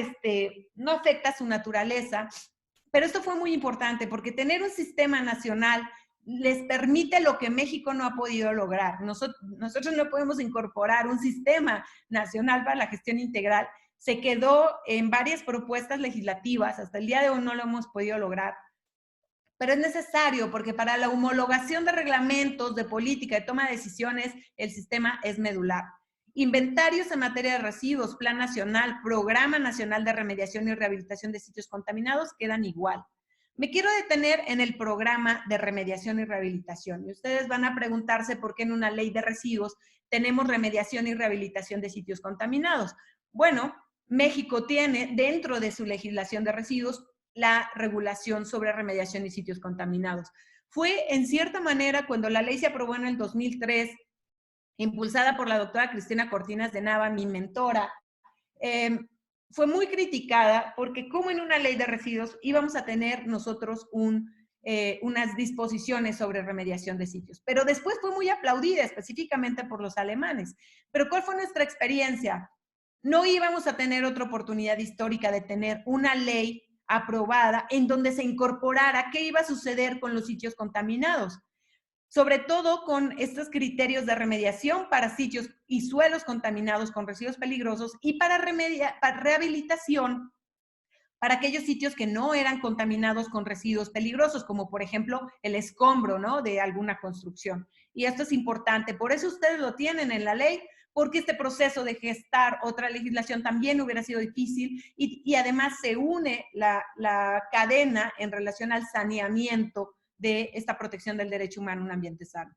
afecta su naturaleza, pero esto fue muy importante porque tener un sistema nacional les permite lo que México no ha podido lograr. Nosotros no podemos incorporar un sistema nacional para la gestión integral. Se quedó en varias propuestas legislativas, hasta el día de hoy no lo hemos podido lograr. Pero es necesario porque para la homologación de reglamentos, de política, de toma de decisiones, el sistema es medular. Inventarios en materia de residuos, Plan Nacional, Programa Nacional de Remediación y Rehabilitación de Sitios Contaminados quedan igual. Me quiero detener en el programa de remediación y rehabilitación. Y ustedes van a preguntarse por qué en una ley de residuos tenemos remediación y rehabilitación de sitios contaminados. Bueno, México tiene dentro de su legislación de residuos la regulación sobre remediación y sitios contaminados. Fue en cierta manera cuando la ley se aprobó en el 2003, impulsada por la doctora Cristina Cortinas de Nava, mi mentora, fue muy criticada porque como en una ley de residuos íbamos a tener nosotros unas disposiciones sobre remediación de sitios. Pero después fue muy aplaudida específicamente por los alemanes. Pero ¿cuál fue nuestra experiencia? No íbamos a tener otra oportunidad histórica de tener una ley aprobada en donde se incorporara qué iba a suceder con los sitios contaminados. Sobre todo con estos criterios de remediación para sitios y suelos contaminados con residuos peligrosos y para rehabilitación para aquellos sitios que no eran contaminados con residuos peligrosos, como por ejemplo el escombro, ¿no?, de alguna construcción. Y esto es importante, por eso ustedes lo tienen en la ley, porque este proceso de gestar otra legislación también hubiera sido difícil y además se une la cadena en relación al saneamiento de esta protección del derecho humano a un ambiente sano.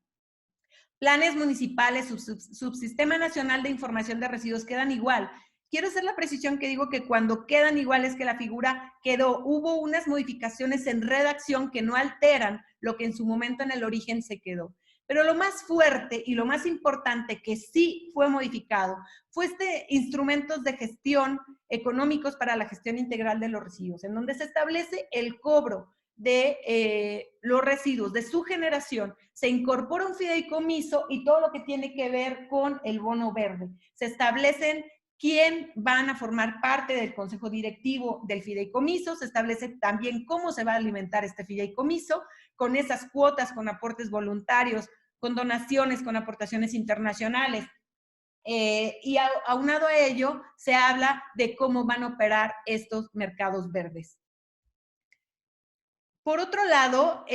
Planes municipales, subsistema nacional de información de residuos quedan igual. Quiero hacer la precisión que digo que cuando quedan iguales que la figura quedó, hubo unas modificaciones en redacción que no alteran lo que en su momento en el origen se quedó. Pero lo más fuerte y lo más importante que sí fue modificado fue instrumentos de gestión económicos para la gestión integral de los residuos, en donde se establece el cobro de los residuos de su generación, se incorpora un fideicomiso y todo lo que tiene que ver con el bono verde. Se establecen quién van a formar parte del consejo directivo del fideicomiso, se establece también cómo se va a alimentar este fideicomiso, con esas cuotas, con aportes voluntarios, con donaciones, con aportaciones internacionales. Y aunado a ello, se habla de cómo van a operar estos mercados verdes. Por otro lado,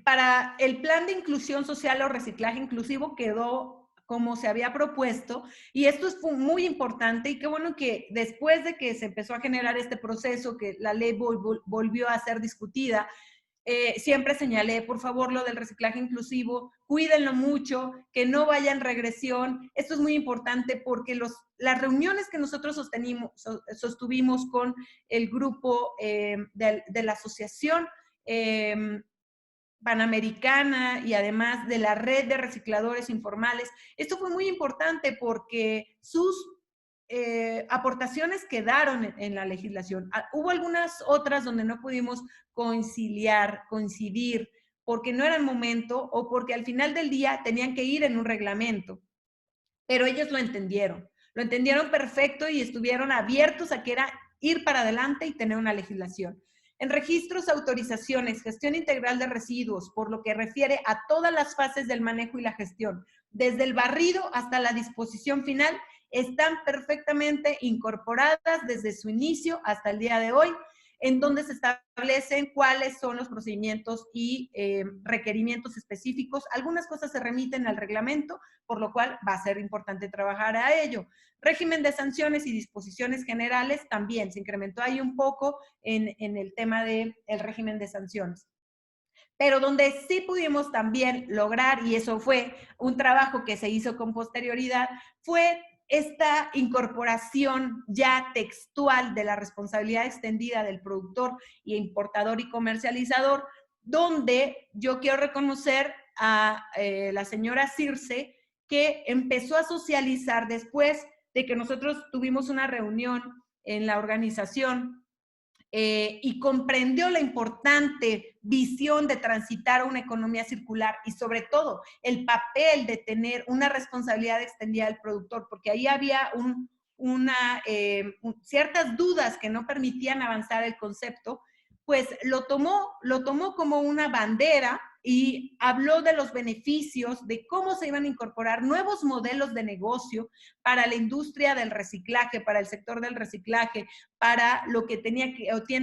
para el plan de inclusión social o reciclaje inclusivo quedó como se había propuesto, y esto es muy importante, y qué bueno que después de que se empezó a generar este proceso, que la ley volvió a ser discutida, siempre señalé, por favor, lo del reciclaje inclusivo, cuídenlo mucho, que no vaya en regresión. Esto es muy importante porque las reuniones que nosotros sostuvimos con el grupo de la asociación Panamericana y además de la red de recicladores informales, esto fue muy importante porque sus aportaciones quedaron en la legislación. Hubo algunas otras donde no pudimos coincidir porque no era el momento o porque al final del día tenían que ir en un reglamento, pero ellos lo entendieron. Lo entendieron perfecto y estuvieron abiertos a que era ir para adelante y tener una legislación. En registros, autorizaciones, gestión integral de residuos, por lo que refiere a todas las fases del manejo y la gestión, desde el barrido hasta la disposición final, están perfectamente incorporadas desde su inicio hasta el día de hoy, en donde se establecen cuáles son los procedimientos y requerimientos específicos. Algunas cosas se remiten al reglamento, por lo cual va a ser importante trabajar a ello. Régimen de sanciones y disposiciones generales también se incrementó ahí un poco en el tema del régimen de sanciones. Pero donde sí pudimos también lograr, y eso fue un trabajo que se hizo con posterioridad, fue esta incorporación ya textual de la responsabilidad extendida del productor y importador y comercializador, donde yo quiero reconocer a la señora Circe, que empezó a socializar después de que nosotros tuvimos una reunión en la organización y comprendió la importante visión de transitar a una economía circular y sobre todo el papel de tener una responsabilidad extendida del productor, porque ahí había ciertas dudas que no permitían avanzar el concepto, pues lo tomó como una bandera y habló de los beneficios, de cómo se iban a incorporar nuevos modelos de negocio para la industria del reciclaje, para el sector del reciclaje, para lo que tiene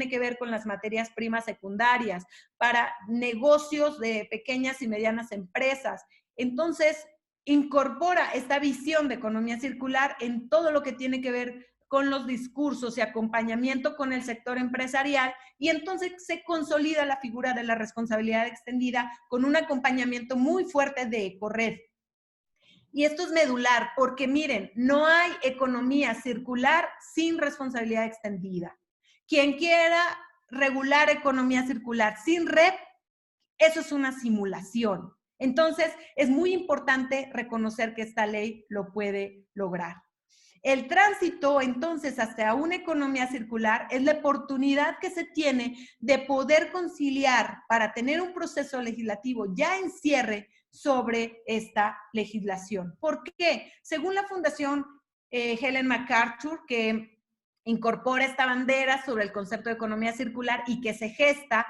que ver con las materias primas secundarias, para negocios de pequeñas y medianas empresas. Entonces, incorpora esta visión de economía circular en todo lo que tiene que ver con los discursos y acompañamiento con el sector empresarial, y entonces se consolida la figura de la responsabilidad extendida con un acompañamiento muy fuerte de Ecored. Y esto es medular, porque miren, no hay economía circular sin responsabilidad extendida. Quien quiera regular economía circular sin REP, eso es una simulación. Entonces, es muy importante reconocer que esta ley lo puede lograr. El tránsito, entonces, hacia una economía circular es la oportunidad que se tiene de poder conciliar para tener un proceso legislativo ya en cierre sobre esta legislación. ¿Por qué? Según la Fundación Helen MacArthur, que incorpora esta bandera sobre el concepto de economía circular y que se gesta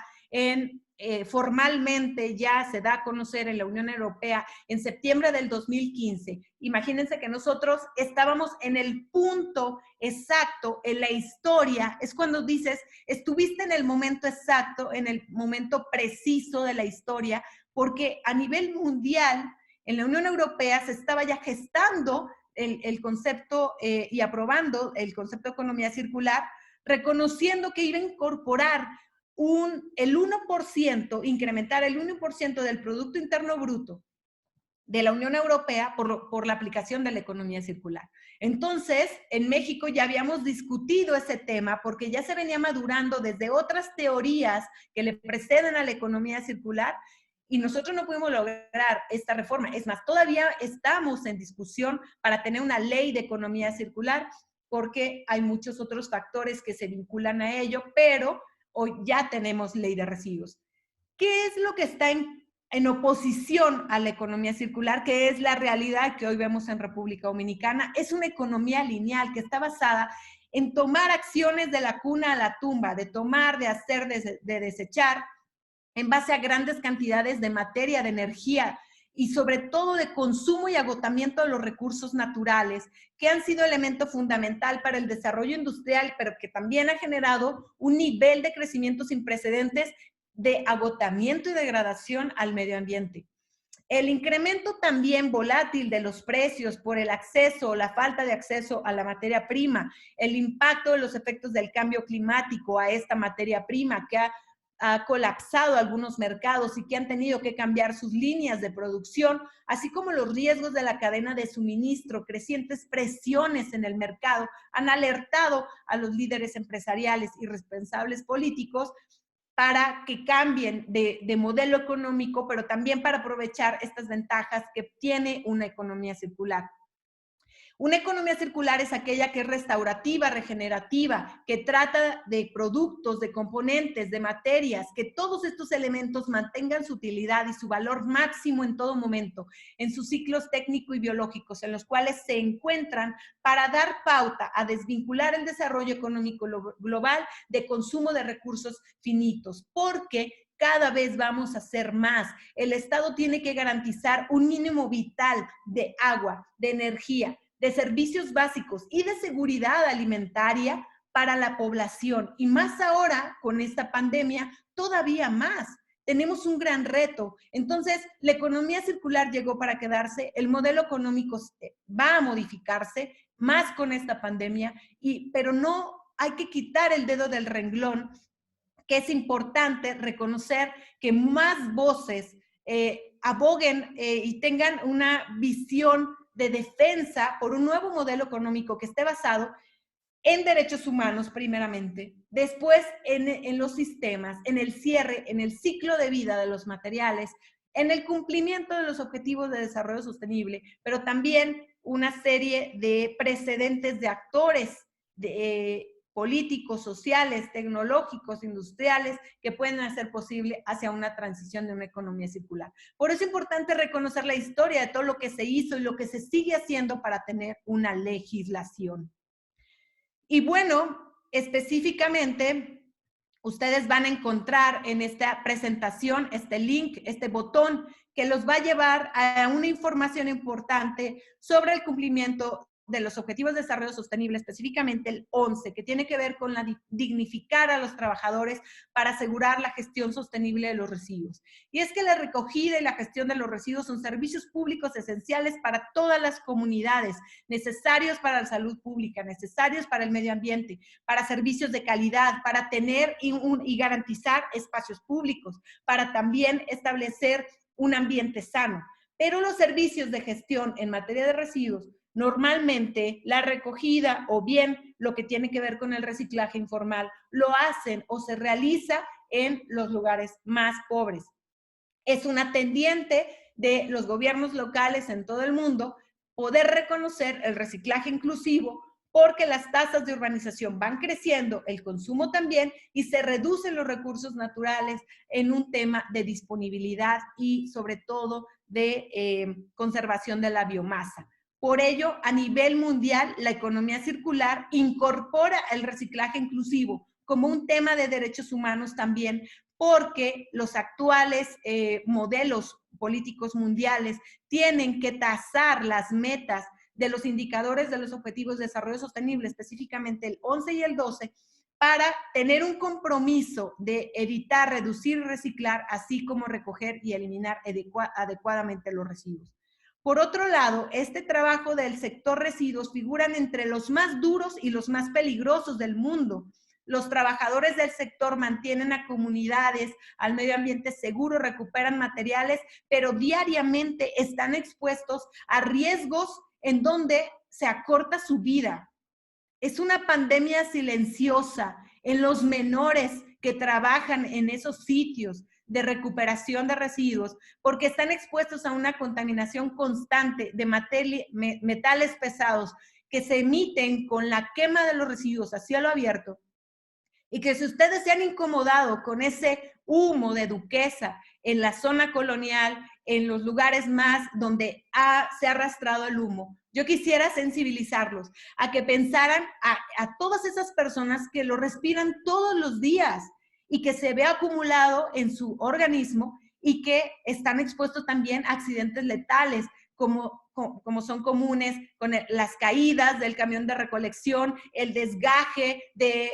formalmente ya se da a conocer en la Unión Europea en septiembre del 2015. Imagínense que nosotros estábamos en el punto exacto en la historia. Es cuando dices, estuviste en el momento exacto, en el momento preciso de la historia, porque a nivel mundial, en la Unión Europea se estaba ya gestando el concepto y aprobando el concepto de economía circular, reconociendo que iba a incorporar el 1%, incrementar el 1% del Producto Interno Bruto de la Unión Europea por la aplicación de la economía circular. Entonces, en México ya habíamos discutido ese tema porque ya se venía madurando desde otras teorías que le preceden a la economía circular y nosotros no pudimos lograr esta reforma. Es más, todavía estamos en discusión para tener una ley de economía circular porque hay muchos otros factores que se vinculan a ello, pero hoy ya tenemos ley de residuos. ¿Qué es lo que está en oposición a la economía circular, que es la realidad que hoy vemos en República Dominicana? Es una economía lineal que está basada en tomar acciones de la cuna a la tumba, de tomar, de hacer, de desechar, en base a grandes cantidades de materia, de energía, y sobre todo de consumo y agotamiento de los recursos naturales, que han sido elemento fundamental para el desarrollo industrial, pero que también ha generado un nivel de crecimiento sin precedentes de agotamiento y degradación al medio ambiente. El incremento también volátil de los precios por el acceso o la falta de acceso a la materia prima, el impacto de los efectos del cambio climático a esta materia prima que ha colapsado algunos mercados y que han tenido que cambiar sus líneas de producción, así como los riesgos de la cadena de suministro, crecientes presiones en el mercado, han alertado a los líderes empresariales y responsables políticos para que cambien de modelo económico, pero también para aprovechar estas ventajas que tiene una economía circular. Una economía circular es aquella que es restaurativa, regenerativa, que trata de productos, de componentes, de materias, que todos estos elementos mantengan su utilidad y su valor máximo en todo momento, en sus ciclos técnico y biológicos, en los cuales se encuentran para dar pauta a desvincular el desarrollo económico global de consumo de recursos finitos, porque cada vez vamos a hacer más. El Estado tiene que garantizar un mínimo vital de agua, de energía, de servicios básicos y de seguridad alimentaria para la población. Y más ahora, con esta pandemia, todavía más. Tenemos un gran reto. Entonces, la economía circular llegó para quedarse, el modelo económico va a modificarse, más con esta pandemia, pero no hay que quitar el dedo del renglón, que es importante reconocer que más voces aboguen y tengan una visión de defensa por un nuevo modelo económico que esté basado en derechos humanos primeramente, después en los sistemas, en el cierre, en el ciclo de vida de los materiales, en el cumplimiento de los objetivos de desarrollo sostenible, pero también una serie de precedentes de actores políticos, sociales, tecnológicos, industriales, que pueden hacer posible hacia una transición de una economía circular. Por eso es importante reconocer la historia de todo lo que se hizo y lo que se sigue haciendo para tener una legislación. Y bueno, específicamente, ustedes van a encontrar en esta presentación este link, este botón, que los va a llevar a una información importante sobre el cumplimiento de los Objetivos de Desarrollo Sostenible, específicamente el 11, que tiene que ver con dignificar a los trabajadores para asegurar la gestión sostenible de los residuos. Y es que la recogida y la gestión de los residuos son servicios públicos esenciales para todas las comunidades, necesarios para la salud pública, necesarios para el medio ambiente, para servicios de calidad, para tener y garantizar espacios públicos, para también establecer un ambiente sano. Pero los servicios de gestión en materia de residuos, normalmente la recogida o bien lo que tiene que ver con el reciclaje informal, lo hacen o se realiza en los lugares más pobres. Es una tendiente de los gobiernos locales en todo el mundo poder reconocer el reciclaje inclusivo, porque las tasas de urbanización van creciendo, el consumo también, y se reducen los recursos naturales en un tema de disponibilidad y sobre todo de conservación de la biomasa. Por ello, a nivel mundial, la economía circular incorpora el reciclaje inclusivo como un tema de derechos humanos también, porque los actuales modelos políticos mundiales tienen que tasar las metas de los indicadores de los Objetivos de Desarrollo Sostenible, específicamente el 11 y el 12, para tener un compromiso de evitar, reducir y reciclar, así como recoger y eliminar adecuadamente los residuos. Por otro lado, este trabajo del sector residuos figuran entre los más duros y los más peligrosos del mundo. Los trabajadores del sector mantienen a comunidades, al medio ambiente seguro, recuperan materiales, pero diariamente están expuestos a riesgos en donde se acorta su vida. Es una pandemia silenciosa en los menores que trabajan en esos sitios de recuperación de residuos, porque están expuestos a una contaminación constante de metales pesados que se emiten con la quema de los residuos a cielo abierto, y que si ustedes se han incomodado con ese humo de Duquesa en la zona colonial, en los lugares más donde se ha arrastrado el humo, yo quisiera sensibilizarlos a que pensaran a todas esas personas que lo respiran todos los días y que se ve acumulado en su organismo y que están expuestos también a accidentes letales, como son comunes con las caídas del camión de recolección, el desgaje de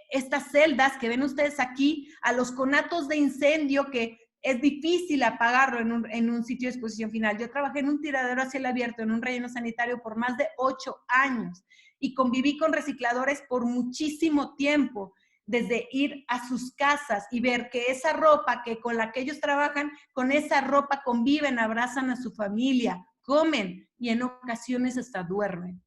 estas celdas que ven ustedes aquí, a los conatos de incendio que es difícil apagarlo en un sitio de exposición final. Yo trabajé en un tiradero a cielo abierto, en un relleno sanitario por más de 8 años y conviví con recicladores por muchísimo tiempo, desde ir a sus casas y ver que esa ropa con la que ellos trabajan, con esa ropa conviven, abrazan a su familia, comen y en ocasiones hasta duermen.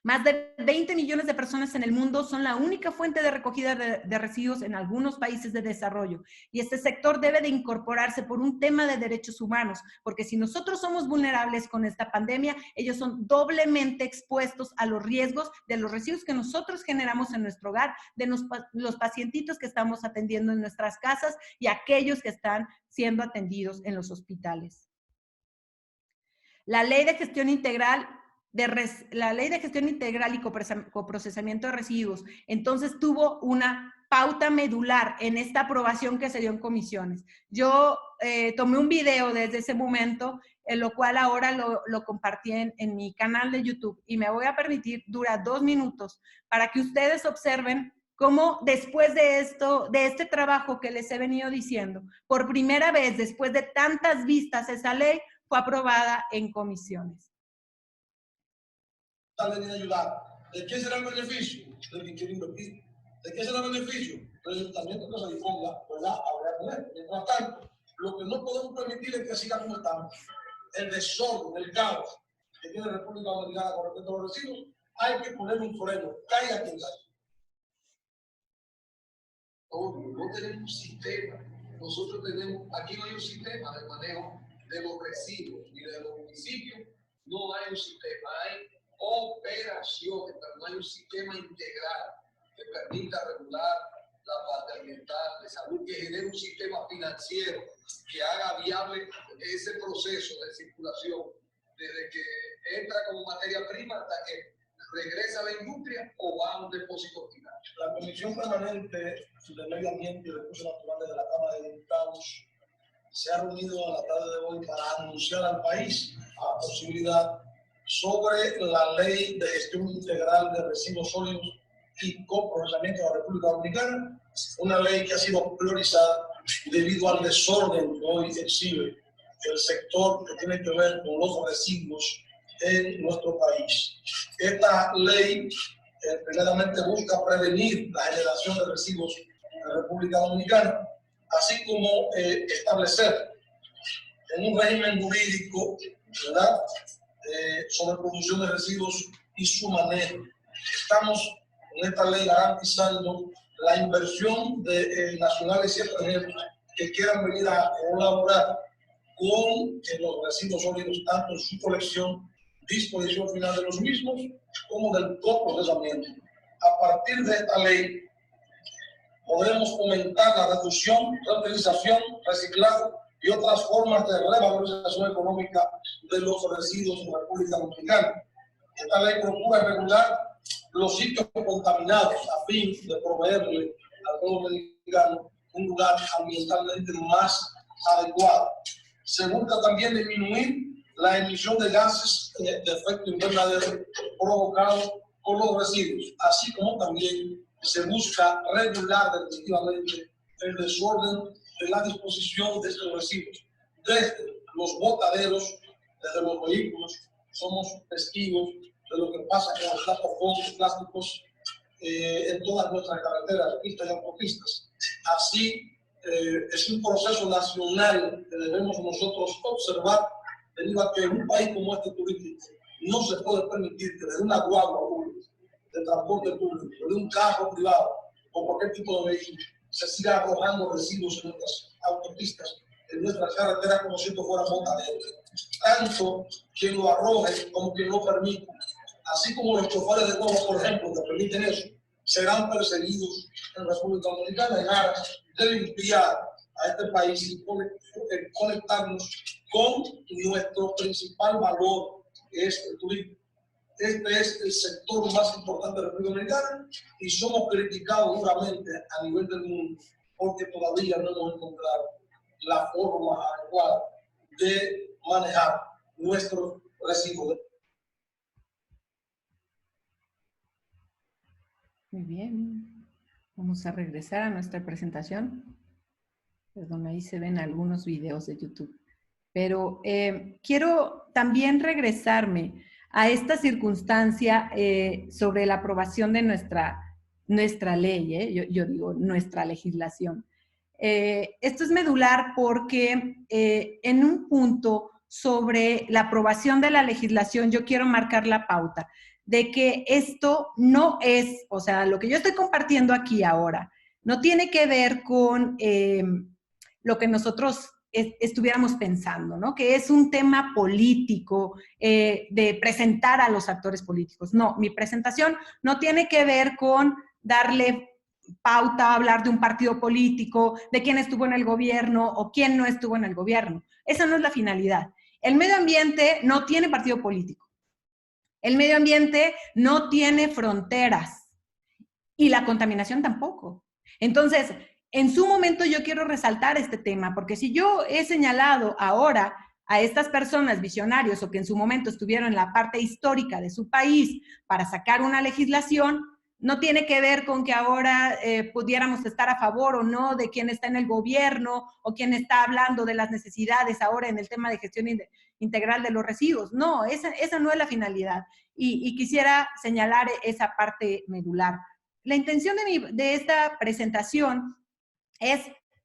Más de 20 millones de personas en el mundo son la única fuente de recogida de residuos en algunos países de desarrollo. Y este sector debe de incorporarse por un tema de derechos humanos, porque si nosotros somos vulnerables con esta pandemia, ellos son doblemente expuestos a los riesgos de los residuos que nosotros generamos en nuestro hogar, de los pacientitos que estamos atendiendo en nuestras casas y aquellos que están siendo atendidos en los hospitales. La Ley de Gestión Integral y coprocesamiento de residuos, entonces tuvo una pauta medular en esta aprobación que se dio en comisiones. Yo tomé un video desde ese momento, en lo cual ahora lo compartí en mi canal de YouTube y me voy a permitir, dura 2 minutos, para que ustedes observen cómo después de esto, de este trabajo que les he venido diciendo, por primera vez, después de tantas vistas, esa ley fue aprobada en comisiones. De ayudar. ¿De qué será el beneficio? Del que quiere invertir. ¿De qué será el beneficio? El ayuntamiento que se disponga, ¿verdad? Habrá con él. Mientras tanto, lo que no podemos permitir es que siga como estamos. El desorden, el caos que tiene la República Dominicana con respecto a los residuos, hay que ponerle un freno. Caiga quien caiga. No tenemos un sistema. Nosotros tenemos, aquí no hay un sistema de manejo de los residuos ni de los municipios. No hay un sistema. Hay operaciones, pero no hay un sistema integral que permita regular la parte ambiental, de salud, que genere un sistema financiero que haga viable ese proceso de circulación desde que entra como materia prima hasta que regresa a la industria o va a un depósito final. La Comisión Permanente de Medio Ambiente y Recursos Naturales de la Cámara de Diputados se ha reunido a la tarde de hoy para anunciar al país la posibilidad sobre la Ley de Gestión Integral de Residuos Sólidos y Coprocesamiento de la República Dominicana, una ley que ha sido priorizada debido al desorden que hoy exhibe el sector que tiene que ver con los residuos en nuestro país. Esta ley primeramente busca prevenir la generación de residuos en la República Dominicana, así como establecer en un régimen jurídico, ¿verdad?, sobre producción de residuos y su manejo. Estamos en esta ley garantizando la inversión de nacionales y extranjeros que quieran venir a colaborar con los residuos sólidos, tanto en su colección, disposición final de los mismos, como del coprocesamiento. A partir de esta ley, podremos fomentar la reducción, reutilización, reciclado y otras formas de revalorización económica de los residuos en la República Dominicana. Esta ley procura regular los sitios contaminados a fin de proveerle al pueblo dominicano un lugar ambientalmente más adecuado. Se busca también disminuir la emisión de gases de efecto invernadero provocados por los residuos, así como también se busca regular definitivamente el desorden de la disposición de estos residuos. Desde los botaderos, desde los vehículos, somos testigos de lo que pasa con los plásticos en todas nuestras carreteras, pistas y autopistas. Así, es un proceso nacional que debemos nosotros observar, debido a que en un país como este turístico no se puede permitir que desde una guagua pública, de transporte público, de un carro privado o cualquier tipo de vehículo, se siga arrojando residuos en nuestras autopistas, en nuestras carreteras, como si esto fuera botaderos. Tanto quien lo arroje como quien lo permite, así como los choferes de todo, por ejemplo, que permiten eso, serán perseguidos en la República Dominicana en aras de limpiar a este país y conectarnos con nuestro principal valor, que es el turismo. Este es el sector más importante de la República Dominicana y somos criticados duramente a nivel del mundo porque todavía no hemos encontrado la forma adecuada de manejar nuestros residuos. Muy bien. Vamos a regresar a nuestra presentación. Perdón, ahí se ven algunos videos de YouTube. Pero quiero también regresarme a esta circunstancia sobre la aprobación de nuestra ley, yo digo nuestra legislación. Esto es medular porque en un punto sobre la aprobación de la legislación, yo quiero marcar la pauta de que esto no es, o sea, lo que yo estoy compartiendo aquí ahora, no tiene que ver con lo que nosotros estuviéramos pensando, ¿no? Que es un tema político, de presentar a los actores políticos. No, mi presentación no tiene que ver con darle pauta, hablar de un partido político, de quién estuvo en el gobierno o quién no estuvo en el gobierno. Esa no es la finalidad. El medio ambiente no tiene partido político. El medio ambiente no tiene fronteras y la contaminación tampoco. Entonces, en su momento yo quiero resaltar este tema, porque si yo he señalado ahora a estas personas visionarios o que en su momento estuvieron en la parte histórica de su país para sacar una legislación, no tiene que ver con que ahora pudiéramos estar a favor o no de quién está en el gobierno o quién está hablando de las necesidades ahora en el tema de gestión integral de los residuos. No, esa no es la finalidad. Y quisiera señalar esa parte medular. La intención de esta presentación es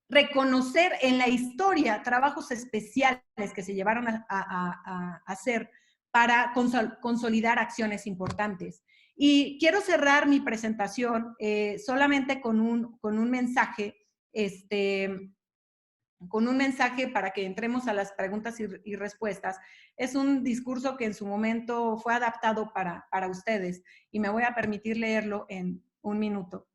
reconocer en la historia trabajos especiales que se llevaron a hacer para consolidar acciones importantes. Y quiero cerrar mi presentación solamente con un mensaje, con un mensaje para que entremos a las preguntas y respuestas. Es un discurso que en su momento fue adaptado para ustedes y me voy a permitir leerlo en un minuto,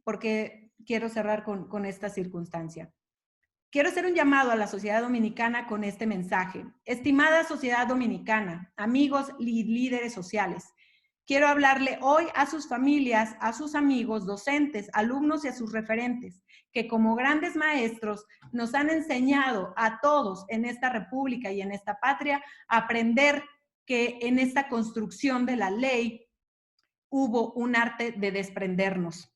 porque quiero cerrar con esta circunstancia. Quiero hacer un llamado a la sociedad dominicana con este mensaje. Estimada sociedad dominicana, amigos y líderes sociales, quiero hablarle hoy a sus familias, a sus amigos, docentes, alumnos y a sus referentes, que como grandes maestros nos han enseñado a todos en esta república y en esta patria a aprender que en esta construcción de la ley hubo un arte de desprendernos.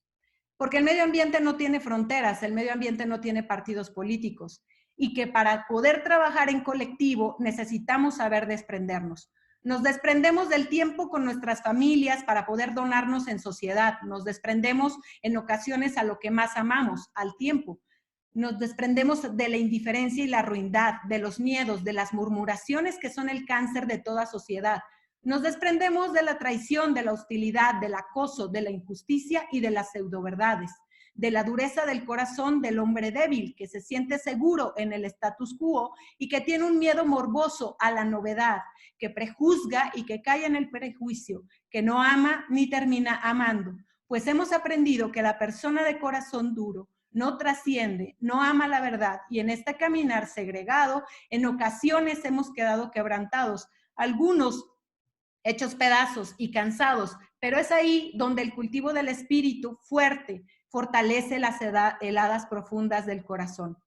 Porque el medio ambiente no tiene fronteras, el medio ambiente no tiene partidos políticos y que para poder trabajar en colectivo necesitamos saber desprendernos. Nos desprendemos del tiempo con nuestras familias para poder donarnos en sociedad. Nos desprendemos en ocasiones a lo que más amamos, al tiempo. Nos desprendemos de la indiferencia y la ruindad, de los miedos, de las murmuraciones que son el cáncer de toda sociedad. Nos desprendemos de la traición, de la hostilidad, del acoso, de la injusticia y de las pseudoverdades, de la dureza del corazón del hombre débil que se siente seguro en el status quo y que tiene un miedo morboso a la novedad, que prejuzga y que cae en el prejuicio, que no ama ni termina amando, pues hemos aprendido que la persona de corazón duro no trasciende, no ama la verdad y en este caminar segregado en ocasiones hemos quedado quebrantados, algunos hechos pedazos y cansados, pero es ahí donde el cultivo del espíritu fuerte fortalece las heladas profundas del corazón.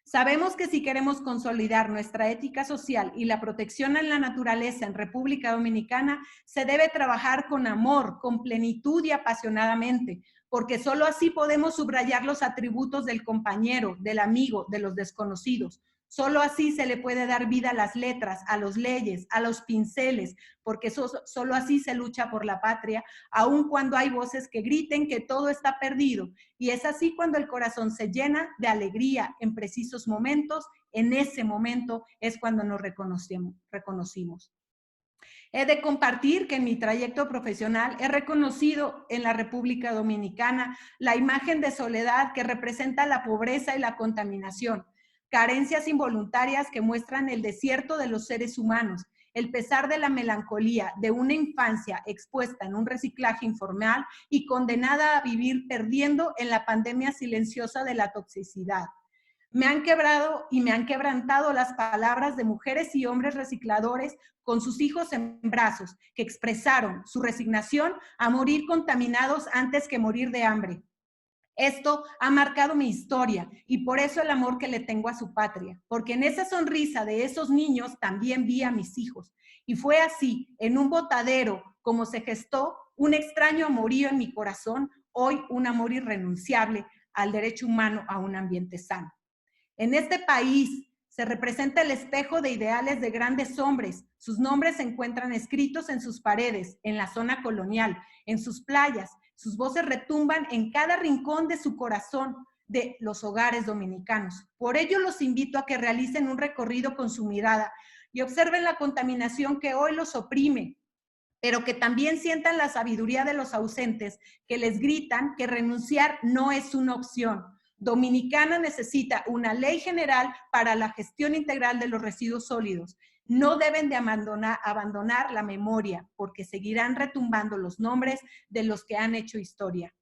Sabemos que si queremos consolidar nuestra ética social y la protección en la naturaleza en República Dominicana, se debe trabajar con amor, con plenitud y apasionadamente, porque solo así podemos subrayar los atributos del compañero, del amigo, de los desconocidos. Solo así se le puede dar vida a las letras, a las leyes, a los pinceles, porque solo así se lucha por la patria, aun cuando hay voces que griten que todo está perdido. Y es así cuando el corazón se llena de alegría en precisos momentos, en ese momento es cuando nos reconocimos. He de compartir que en mi trayecto profesional he reconocido en la República Dominicana la imagen de soledad que representa la pobreza y la contaminación, carencias involuntarias que muestran el desierto de los seres humanos, el pesar de la melancolía de una infancia expuesta en un reciclaje informal y condenada a vivir perdiendo en la pandemia silenciosa de la toxicidad. Me han quebrado y me han quebrantado las palabras de mujeres y hombres recicladores con sus hijos en brazos, que expresaron su resignación a morir contaminados antes que morir de hambre. Esto ha marcado mi historia y por eso el amor que le tengo a su patria, porque en esa sonrisa de esos niños también vi a mis hijos. Y fue así, en un botadero, como se gestó un extraño amorío en mi corazón, hoy un amor irrenunciable al derecho humano a un ambiente sano. En este país se representa el espejo de ideales de grandes hombres. Sus nombres se encuentran escritos en sus paredes, en la zona colonial, en sus playas. Sus voces retumban en cada rincón de su corazón. de los hogares dominicanos. Por ello los invito a que realicen un recorrido con su mirada y observen la contaminación que hoy los oprime, pero que también sientan la sabiduría de los ausentes que les gritan que renunciar no es una opción. Dominicana necesita una ley general para la gestión integral de los residuos sólidos. No deben de abandonar la memoria, porque seguirán retumbando los nombres de los que han hecho historia.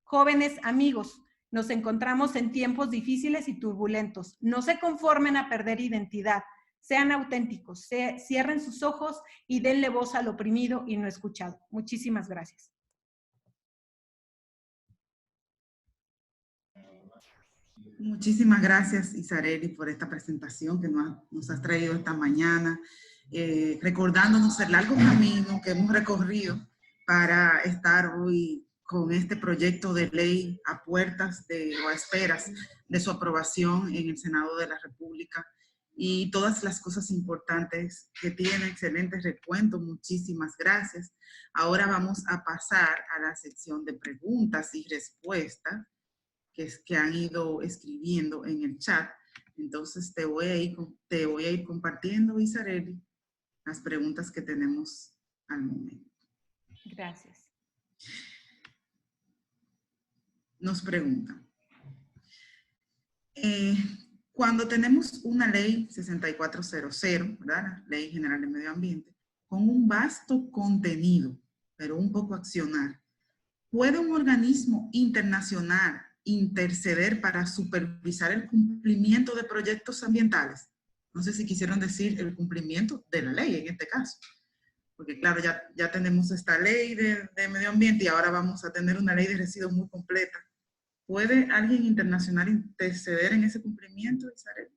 Jóvenes amigos, nos encontramos en tiempos difíciles y turbulentos. No se conformen a perder identidad. Sean auténticos, cierren sus ojos y denle voz al oprimido y no escuchado. Muchísimas gracias. Muchísimas gracias, Isarely, por esta presentación que nos has traído esta mañana, recordándonos el largo camino que hemos recorrido para estar hoy con este proyecto de ley a puertas o a esperas de su aprobación en el Senado de la República y todas las cosas importantes que tiene. Excelente recuento, muchísimas gracias. Ahora vamos a pasar a la sección de preguntas y respuestas que han ido escribiendo en el chat. Entonces te voy a ir compartiendo, Isarely, las preguntas que tenemos al momento. Gracias. Nos preguntan, cuando tenemos una ley 6400, ¿verdad? La Ley General de Medio Ambiente, con un vasto contenido, pero un poco accionar, ¿puede un organismo internacional interceder para supervisar el cumplimiento de proyectos ambientales? No sé si quisieron decir el cumplimiento de la ley en este caso. Porque claro, ya tenemos esta ley de medio ambiente y ahora vamos a tener una ley de residuos muy completa. ¿Puede alguien internacional interceder en ese cumplimiento, Isarely?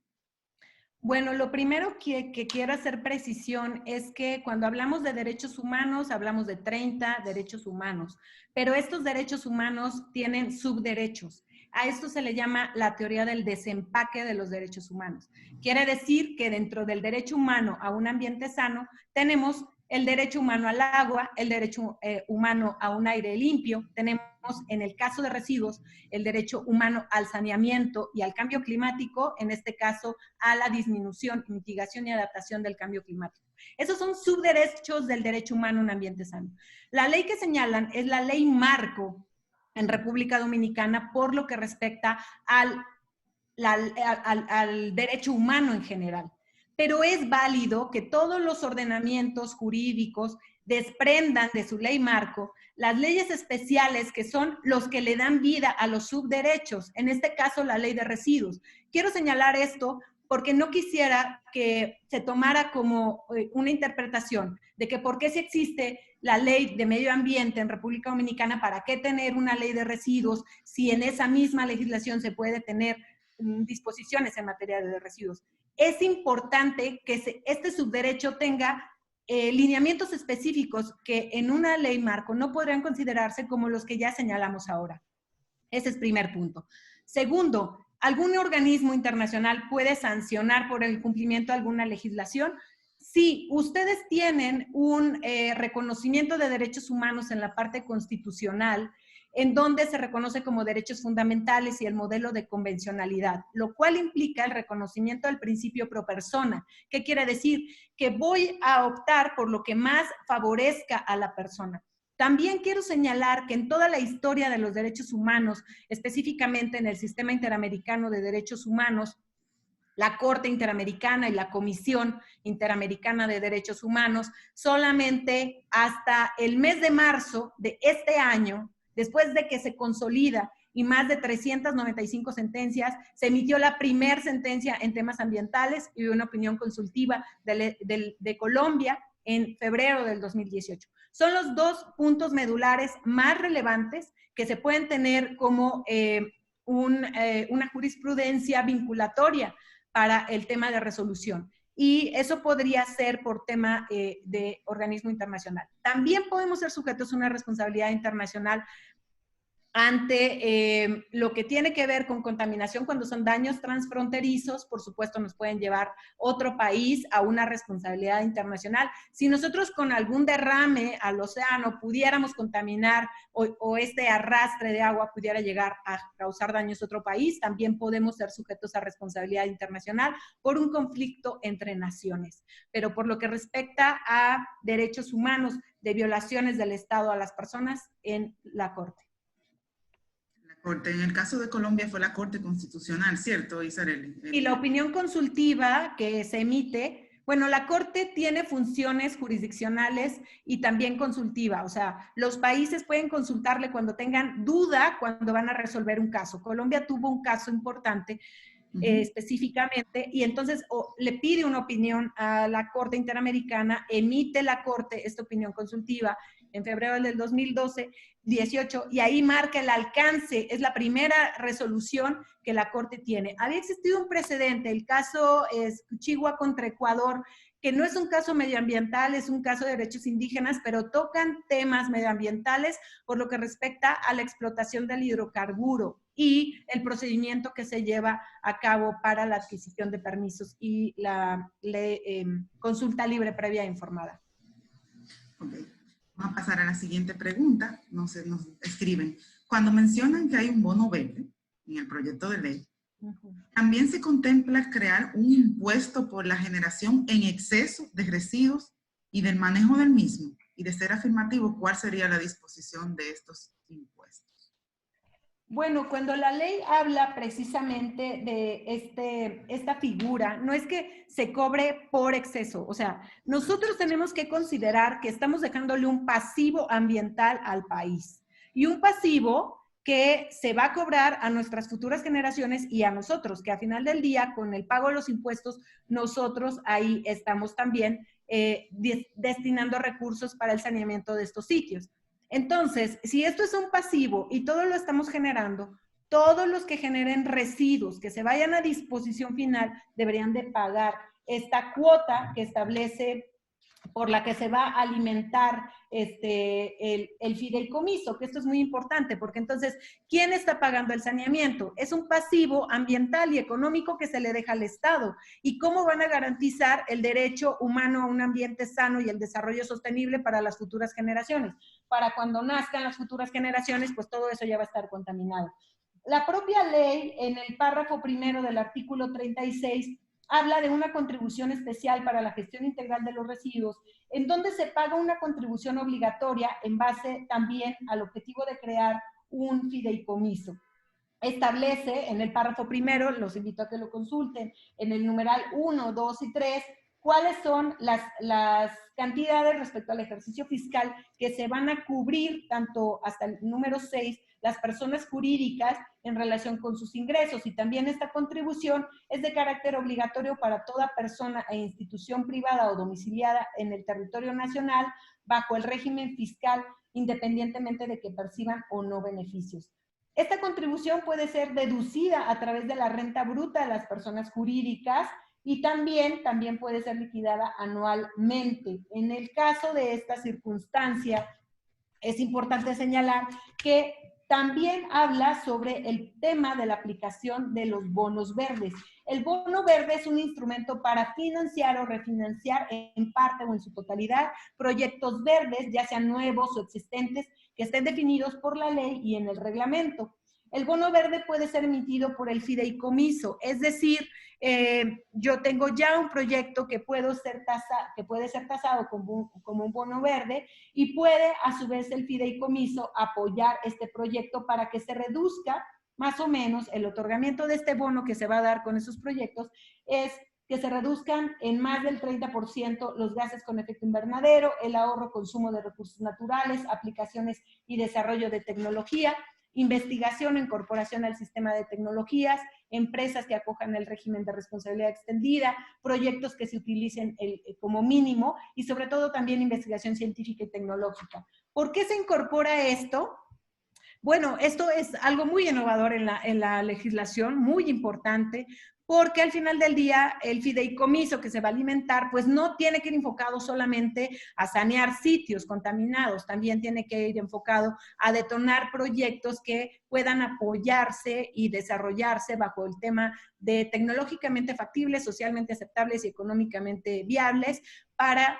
Bueno, lo primero que quiero hacer precisión es que cuando hablamos de derechos humanos, hablamos de 30 derechos humanos, pero estos derechos humanos tienen subderechos. A esto se le llama la teoría del desempaque de los derechos humanos. Quiere decir que dentro del derecho humano a un ambiente sano, tenemos el derecho humano al agua, el derecho humano a un aire limpio, tenemos en el caso de residuos el derecho humano al saneamiento y al cambio climático, en este caso a la disminución, mitigación y adaptación del cambio climático. Esos son subderechos del derecho humano a un ambiente sano. La ley que señalan es la ley marco en República Dominicana por lo que respecta al derecho humano en general. Pero es válido que todos los ordenamientos jurídicos desprendan de su ley marco las leyes especiales que son los que le dan vida a los subderechos, en este caso la ley de residuos. Quiero señalar esto porque no quisiera que se tomara como una interpretación de que por qué si existe la ley de medio ambiente en República Dominicana, ¿para qué tener una ley de residuos si en esa misma legislación se puede tener disposiciones en materia de residuos? Es importante que este subderecho tenga lineamientos específicos que en una ley marco no podrían considerarse como los que ya señalamos ahora. Ese es primer punto. Segundo, ¿algún organismo internacional puede sancionar por el cumplimiento de alguna legislación? Si ustedes tienen un reconocimiento de derechos humanos en la parte constitucional, en donde se reconoce como derechos fundamentales y el modelo de convencionalidad, lo cual implica el reconocimiento del principio pro persona. ¿Qué quiere decir? Que voy a optar por lo que más favorezca a la persona. También quiero señalar que en toda la historia de los derechos humanos, específicamente en el Sistema Interamericano de Derechos Humanos, la Corte Interamericana y la Comisión Interamericana de Derechos Humanos, solamente hasta el mes de marzo de este año, después de que se consolida y más de 395 sentencias, se emitió la primera sentencia en temas ambientales y una opinión consultiva de Colombia en febrero del 2018. Son los dos puntos medulares más relevantes que se pueden tener como una jurisprudencia vinculatoria para el tema de resolución. Y eso podría ser por tema de organismo internacional. También podemos ser sujetos a una responsabilidad internacional ante lo que tiene que ver con contaminación cuando son daños transfronterizos, por supuesto nos pueden llevar otro país a una responsabilidad internacional. Si nosotros con algún derrame al océano pudiéramos contaminar o este arrastre de agua pudiera llegar a causar daños a otro país, también podemos ser sujetos a responsabilidad internacional por un conflicto entre naciones. Pero por lo que respecta a derechos humanos, de violaciones del Estado a las personas, en la Corte. En el caso de Colombia fue la Corte Constitucional, ¿cierto, Isarely? Y la opinión consultiva que se emite, bueno, la Corte tiene funciones jurisdiccionales y también consultiva, o sea, los países pueden consultarle cuando tengan duda cuando van a resolver un caso. Colombia tuvo un caso importante específicamente, y entonces le pide una opinión a la Corte Interamericana, emite la Corte esta opinión consultiva en febrero del 2018, y ahí marca el alcance, es la primera resolución que la Corte tiene. Había existido un precedente, el caso Cuchigua contra Ecuador, que no es un caso medioambiental, es un caso de derechos indígenas, pero tocan temas medioambientales por lo que respecta a la explotación del hidrocarburo y el procedimiento que se lleva a cabo para la adquisición de permisos y la consulta libre previa e informada. Okay. Vamos a pasar a la siguiente pregunta. Nos escriben, cuando mencionan que hay un bono verde en el proyecto de ley, ¿también se contempla crear un impuesto por la generación en exceso de residuos y del manejo del mismo? Y de ser afirmativo, ¿cuál sería la disposición de estos impuestos? Bueno, cuando la ley habla precisamente de esta figura, no es que se cobre por exceso, o sea, nosotros tenemos que considerar que estamos dejándole un pasivo ambiental al país y un pasivo que se va a cobrar a nuestras futuras generaciones y a nosotros, que a final del día, con el pago de los impuestos, nosotros ahí estamos también destinando recursos para el saneamiento de estos sitios. Entonces, si esto es un pasivo y todo lo estamos generando, todos los que generen residuos que se vayan a disposición final deberían de pagar esta cuota que establece por la que se va a alimentar el fideicomiso, que esto es muy importante, porque entonces, ¿quién está pagando el saneamiento? Es un pasivo ambiental y económico que se le deja al Estado. ¿Y cómo van a garantizar el derecho humano a un ambiente sano y el desarrollo sostenible para las futuras generaciones? Para cuando nazcan las futuras generaciones, pues todo eso ya va a estar contaminado. La propia ley, en el párrafo primero del artículo 36, habla de una contribución especial para la gestión integral de los residuos, en donde se paga una contribución obligatoria en base también al objetivo de crear un fideicomiso. Establece en el párrafo primero, los invito a que lo consulten, en el numeral 1, 2 y 3, cuáles son las cantidades respecto al ejercicio fiscal que se van a cubrir, tanto hasta el número 6, las personas jurídicas en relación con sus ingresos, y también esta contribución es de carácter obligatorio para toda persona e institución privada o domiciliada en el territorio nacional bajo el régimen fiscal, independientemente de que perciban o no beneficios. Esta contribución puede ser deducida a través de la renta bruta de las personas jurídicas y también puede ser liquidada anualmente. En el caso de esta circunstancia, es importante señalar que también habla sobre el tema de la aplicación de los bonos verdes. El bono verde es un instrumento para financiar o refinanciar en parte o en su totalidad proyectos verdes, ya sean nuevos o existentes, que estén definidos por la ley y en el reglamento. El bono verde puede ser emitido por el fideicomiso, es decir, yo tengo ya un proyecto que puede ser tasado como un bono verde y puede a su vez el fideicomiso apoyar este proyecto para que se reduzca más o menos el otorgamiento de este bono que se va a dar con esos proyectos, es que se reduzcan en más del 30% los gases con efecto invernadero, el ahorro consumo de recursos naturales, aplicaciones y desarrollo de tecnología, investigación e incorporación al sistema de tecnologías, empresas que acojan el régimen de responsabilidad extendida, proyectos que se utilicen como mínimo y sobre todo también investigación científica y tecnológica. ¿Por qué se incorpora esto? Bueno, esto es algo muy innovador en la legislación, muy importante, porque al final del día el fideicomiso que se va a alimentar, pues no tiene que ir enfocado solamente a sanear sitios contaminados, también tiene que ir enfocado a detonar proyectos que puedan apoyarse y desarrollarse bajo el tema de tecnológicamente factibles, socialmente aceptables y económicamente viables para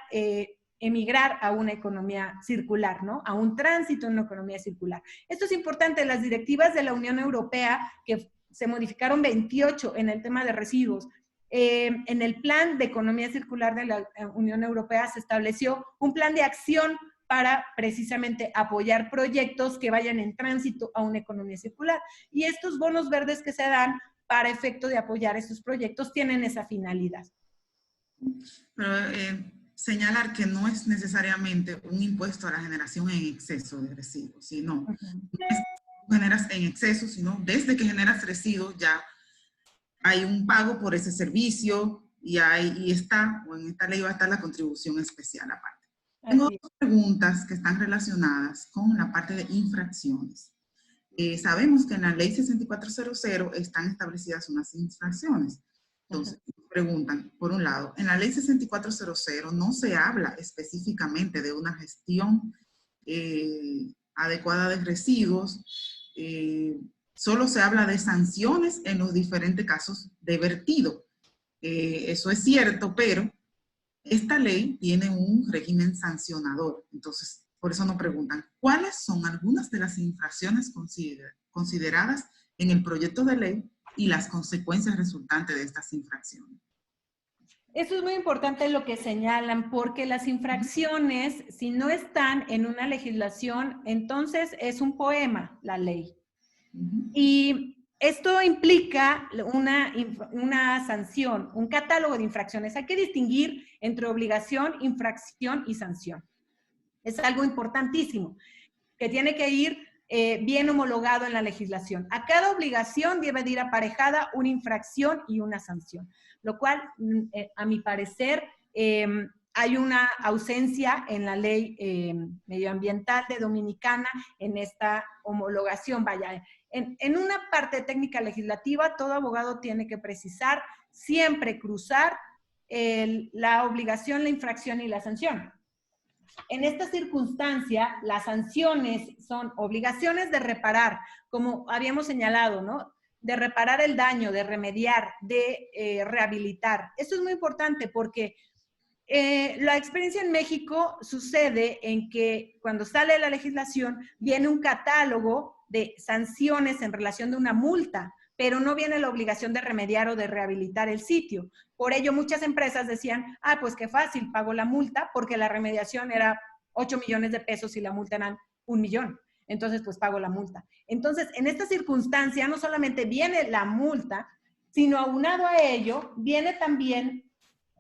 emigrar a una economía circular, ¿no? A un tránsito en una economía circular. Esto es importante, las directivas de la Unión Europea, que se modificaron 28 en el tema de residuos. En el plan de economía circular de la Unión Europea se estableció un plan de acción para precisamente apoyar proyectos que vayan en tránsito a una economía circular. Y estos bonos verdes que se dan para efecto de apoyar estos proyectos tienen esa finalidad. Pero señalar que no es necesariamente un impuesto a la generación en exceso de residuos, sino no es generas en exceso, sino desde que generas residuos ya hay un pago por ese servicio y está, o en esta ley va a estar la contribución especial aparte. Tengo dos preguntas que están relacionadas con la parte de infracciones. Sabemos que en la ley 6400 están establecidas unas infracciones. Entonces, preguntan, por un lado, en la ley 6400 no se habla específicamente de una gestión adecuada de residuos, solo se habla de sanciones en los diferentes casos de vertido. Eso es cierto, pero esta ley tiene un régimen sancionador. Entonces, por eso nos preguntan, ¿cuáles son algunas de las infracciones consideradas en el proyecto de ley y las consecuencias resultantes de estas infracciones? Eso es muy importante lo que señalan, porque las infracciones, si no están en una legislación, entonces es un poema, la ley. Y esto implica una sanción, un catálogo de infracciones. Hay que distinguir entre obligación, infracción y sanción. Es algo importantísimo, que tiene que ir bien homologado en la legislación. A cada obligación debe de ir aparejada una infracción y una sanción, lo cual, a mi parecer, hay una ausencia en la ley medioambiental de Dominicana en esta homologación. Vaya, en una parte técnica legislativa, todo abogado tiene que precisar, siempre cruzar la obligación, la infracción y la sanción. En esta circunstancia, las sanciones son obligaciones de reparar, como habíamos señalado, ¿no? De reparar el daño, de remediar, de rehabilitar. Esto es muy importante porque la experiencia en México sucede en que cuando sale la legislación viene un catálogo de sanciones en relación de una multa, pero no viene la obligación de remediar o de rehabilitar el sitio. Por ello, muchas empresas decían, pues qué fácil, pago la multa, porque la remediación era 8 millones de pesos y la multa eran 1 millón. Entonces, pues pago la multa. Entonces, en esta circunstancia, no solamente viene la multa, sino aunado a ello, viene también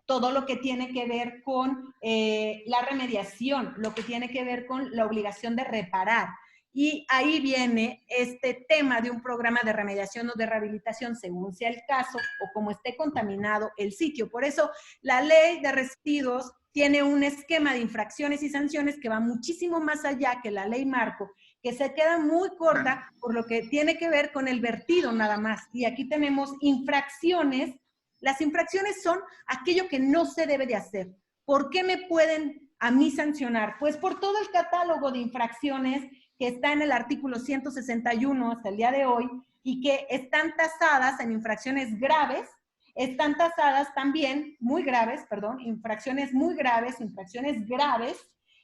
todo lo que tiene que ver con la remediación, lo que tiene que ver con la obligación de reparar. Y ahí viene este tema de un programa de remediación o de rehabilitación, según sea el caso o como esté contaminado el sitio. Por eso, la ley de residuos tiene un esquema de infracciones y sanciones que va muchísimo más allá que la ley marco, que se queda muy corta por lo que tiene que ver con el vertido nada más. Y aquí tenemos infracciones. Las infracciones son aquello que no se debe de hacer. ¿Por qué me pueden a mí sancionar? Pues por todo el catálogo de infracciones que está en el artículo 161 hasta el día de hoy y que están tasadas en infracciones graves, están tasadas también, muy graves, perdón, infracciones muy graves, infracciones graves,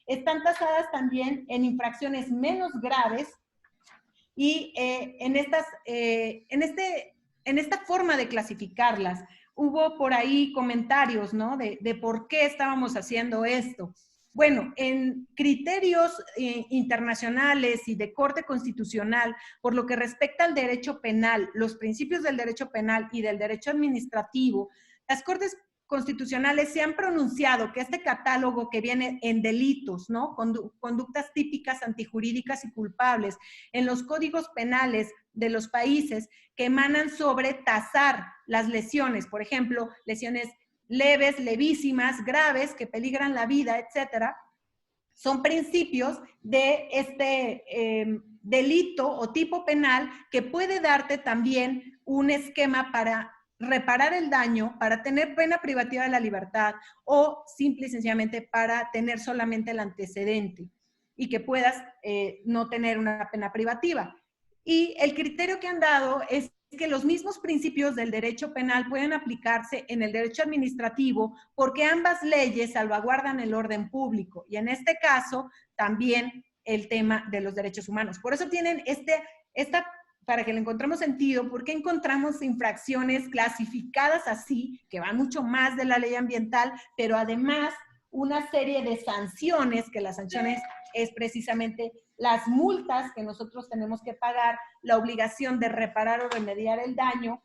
están tasadas también en infracciones menos graves y en esta forma de clasificarlas, hubo por ahí comentarios, ¿no? De por qué estábamos haciendo esto. Bueno, en criterios internacionales y de corte constitucional, por lo que respecta al derecho penal, los principios del derecho penal y del derecho administrativo, las cortes constitucionales se han pronunciado que este catálogo que viene en delitos, ¿no? Conductas típicas, antijurídicas y culpables en los códigos penales de los países que emanan sobre tasar las lesiones, por ejemplo, lesiones leves, levísimas, graves, que peligran la vida, etcétera, son principios de este delito o tipo penal que puede darte también un esquema para reparar el daño, para tener pena privativa de la libertad o simple y sencillamente para tener solamente el antecedente y que puedas no tener una pena privativa. Y el criterio que han dado es que los mismos principios del derecho penal pueden aplicarse en el derecho administrativo porque ambas leyes salvaguardan el orden público y en este caso también el tema de los derechos humanos. Por eso tienen para que le encontremos sentido, porque encontramos infracciones clasificadas así, que van mucho más de la ley ambiental, pero además una serie de sanciones, que las sanciones es precisamente las multas que nosotros tenemos que pagar, la obligación de reparar o remediar el daño,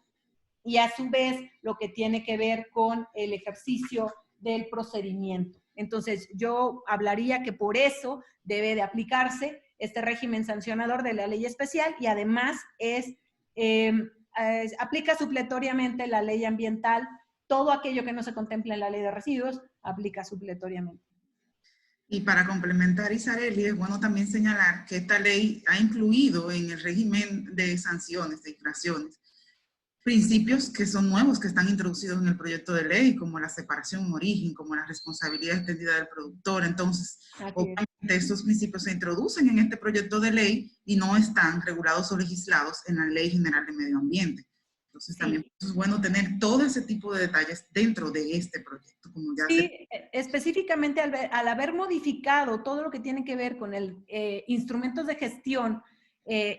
y a su vez lo que tiene que ver con el ejercicio del procedimiento. Entonces, yo hablaría que por eso debe de aplicarse este régimen sancionador de la ley especial y además aplica supletoriamente la ley ambiental. Todo aquello que no se contempla en la ley de residuos aplica supletoriamente. Y para complementar, Isarely, es bueno también señalar que esta ley ha incluido en el régimen de sanciones, de infracciones, principios que son nuevos, que están introducidos en el proyecto de ley, como la separación en origen, como la responsabilidad extendida del productor. Entonces, obviamente, estos principios se introducen en este proyecto de ley y no están regulados o legislados en la Ley General de Medio Ambiente. Entonces, también es bueno tener todo ese tipo de detalles dentro de este proyecto. Como ya específicamente al haber modificado todo lo que tiene que ver con instrumentos de gestión,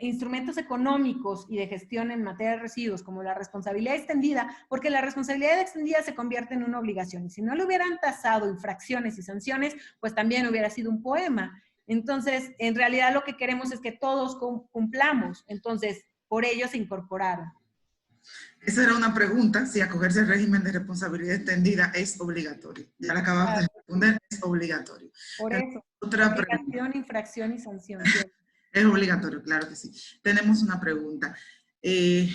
instrumentos económicos y de gestión en materia de residuos, como la responsabilidad extendida, porque la responsabilidad extendida se convierte en una obligación. Y si no le hubieran tasado infracciones y sanciones, pues también hubiera sido un poema. Entonces, en realidad lo que queremos es que todos cumplamos. Entonces, por ello se incorporaron. Esa era una pregunta, si acogerse al régimen de responsabilidad extendida es obligatorio. Ya la acabamos de responder, es obligatorio. Por eso, otra obligación, pregunta. infracción y sanción. Es obligatorio, claro que sí. Tenemos una pregunta que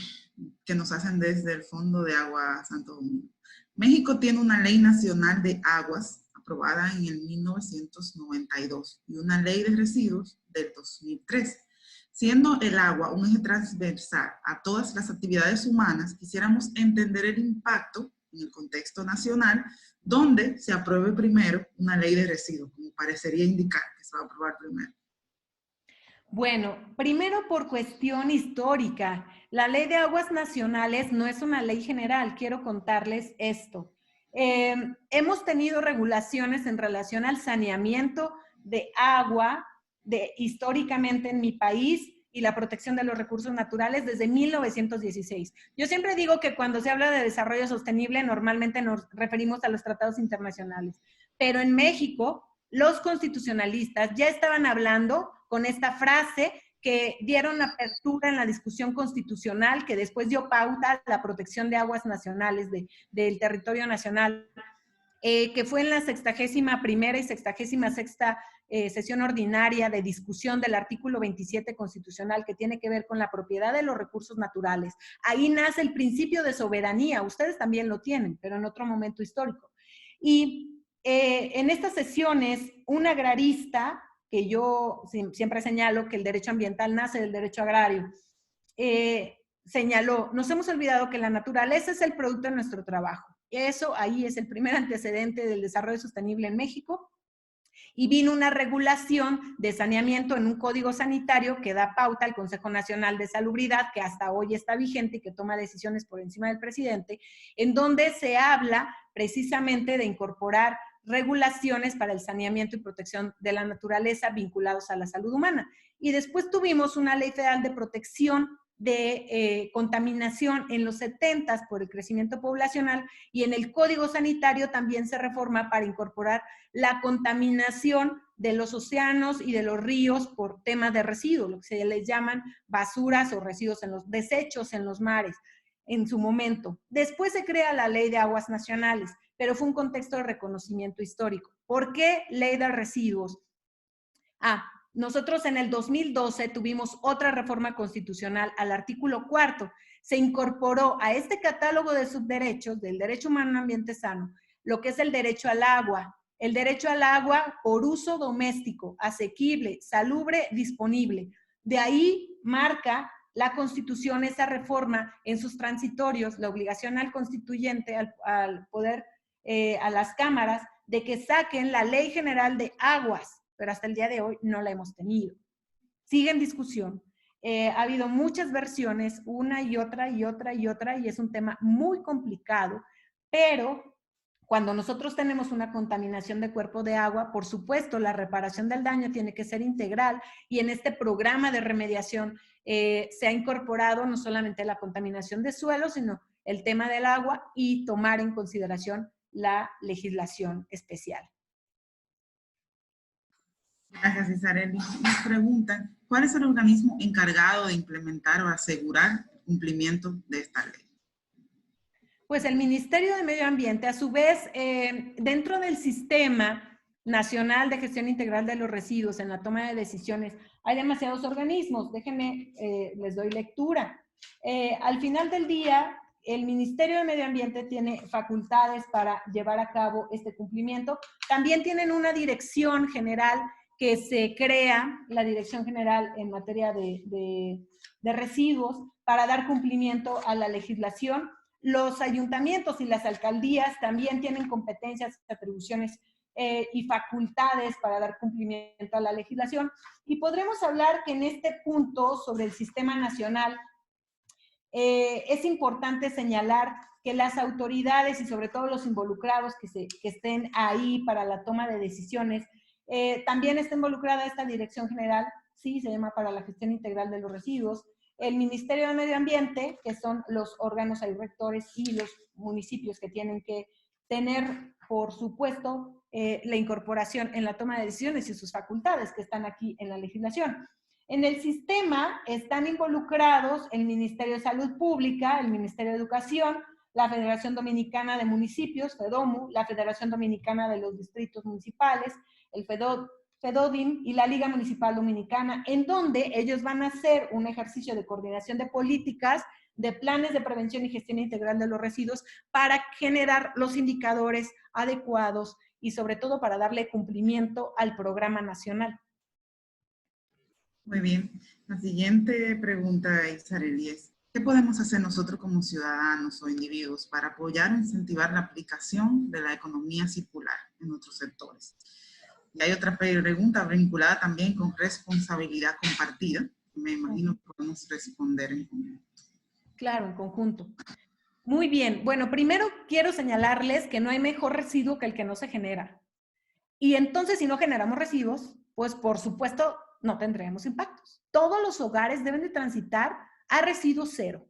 nos hacen desde el Fondo de Agua Santo Domingo. México tiene una ley nacional de aguas aprobada en el 1992 y una ley de residuos del 2003. Siendo el agua un eje transversal a todas las actividades humanas, quisiéramos entender el impacto en el contexto nacional, donde se apruebe primero una ley de residuos, como parecería indicar que se va a aprobar primero. Bueno, primero por cuestión histórica, la Ley de Aguas Nacionales no es una ley general, quiero contarles esto. Hemos tenido regulaciones en relación al saneamiento de agua históricamente en mi país y la protección de los recursos naturales desde 1916. Yo siempre digo que cuando se habla de desarrollo sostenible normalmente nos referimos a los tratados internacionales, pero en México los constitucionalistas ya estaban hablando con esta frase que dieron apertura en la discusión constitucional que después dio pauta a la protección de aguas nacionales del territorio nacional, que fue en la 61ª y 66ª sesión ordinaria de discusión del artículo 27 constitucional que tiene que ver con la propiedad de los recursos naturales. Ahí nace el principio de soberanía, ustedes también lo tienen, pero en otro momento histórico. Y en estas sesiones, un agrarista, que yo siempre señalo que el derecho ambiental nace del derecho agrario, señaló, nos hemos olvidado que la naturaleza es el producto de nuestro trabajo. Eso ahí es el primer antecedente del desarrollo sostenible en México. Y vino una regulación de saneamiento en un código sanitario que da pauta al Consejo Nacional de Salubridad, que hasta hoy está vigente y que toma decisiones por encima del presidente, en donde se habla precisamente de incorporar regulaciones para el saneamiento y protección de la naturaleza vinculados a la salud humana. Y después tuvimos una ley federal de protección de contaminación en los 70s por el crecimiento poblacional, y en el Código Sanitario también se reforma para incorporar la contaminación de los océanos y de los ríos por temas de residuos, lo que se les llaman basuras o residuos en los desechos en los mares en su momento. Después se crea la Ley de Aguas Nacionales, pero fue un contexto de reconocimiento histórico. ¿Por qué Ley de Residuos? Nosotros en el 2012 tuvimos otra reforma constitucional al artículo 4. Se incorporó a este catálogo de subderechos del derecho humano a un ambiente sano lo que es el derecho al agua. El derecho al agua por uso doméstico, asequible, salubre, disponible. De ahí marca la Constitución esa reforma en sus transitorios, la obligación al constituyente, al poder, a las cámaras, de que saquen la Ley General de Aguas, pero hasta el día de hoy no la hemos tenido. Sigue en discusión. Ha habido muchas versiones, una y otra y otra y otra, y es un tema muy complicado, pero cuando nosotros tenemos una contaminación de cuerpo de agua, por supuesto, la reparación del daño tiene que ser integral, y en este programa de remediación se ha incorporado no solamente la contaminación de suelo, sino el tema del agua y tomar en consideración la legislación especial. Gracias, Isareli. Nos preguntan, ¿cuál es el organismo encargado de implementar o asegurar el cumplimiento de esta ley? Pues el Ministerio de Medio Ambiente, a su vez, dentro del Sistema Nacional de Gestión Integral de los Residuos, en la toma de decisiones, hay demasiados organismos. Déjenme, les doy lectura. Al final del día, el Ministerio de Medio Ambiente tiene facultades para llevar a cabo este cumplimiento. También tienen una dirección general que se crea, la Dirección General en materia de residuos, para dar cumplimiento a la legislación. Los ayuntamientos y las alcaldías también tienen competencias, atribuciones y facultades para dar cumplimiento a la legislación. Y podremos hablar que en este punto sobre el Sistema Nacional es importante señalar que las autoridades y sobre todo los involucrados que estén ahí para la toma de decisiones, también está involucrada esta Dirección General, sí, se llama para la Gestión Integral de los Residuos, el Ministerio de Medio Ambiente, que son los órganos rectores, y los municipios que tienen que tener, por supuesto, la incorporación en la toma de decisiones y sus facultades que están aquí en la legislación. En el sistema están involucrados el Ministerio de Salud Pública, el Ministerio de Educación, la Federación Dominicana de Municipios, FEDOMU, la Federación Dominicana de los Distritos Municipales, el FEDODIM y la Liga Municipal Dominicana, en donde ellos van a hacer un ejercicio de coordinación de políticas, de planes de prevención y gestión integral de los residuos para generar los indicadores adecuados y sobre todo para darle cumplimiento al programa nacional. Muy bien. La siguiente pregunta, Isareli, es, ¿qué podemos hacer nosotros como ciudadanos o individuos para apoyar o incentivar la aplicación de la economía circular en nuestros sectores? Y hay otra pregunta vinculada también con responsabilidad compartida. Me imagino que podemos responder en conjunto. Claro, en conjunto. Muy bien. Bueno, primero quiero señalarles que no hay mejor residuo que el que no se genera. Y entonces, si no generamos residuos, pues por supuesto no tendremos impactos. Todos los hogares deben de transitar a residuo cero.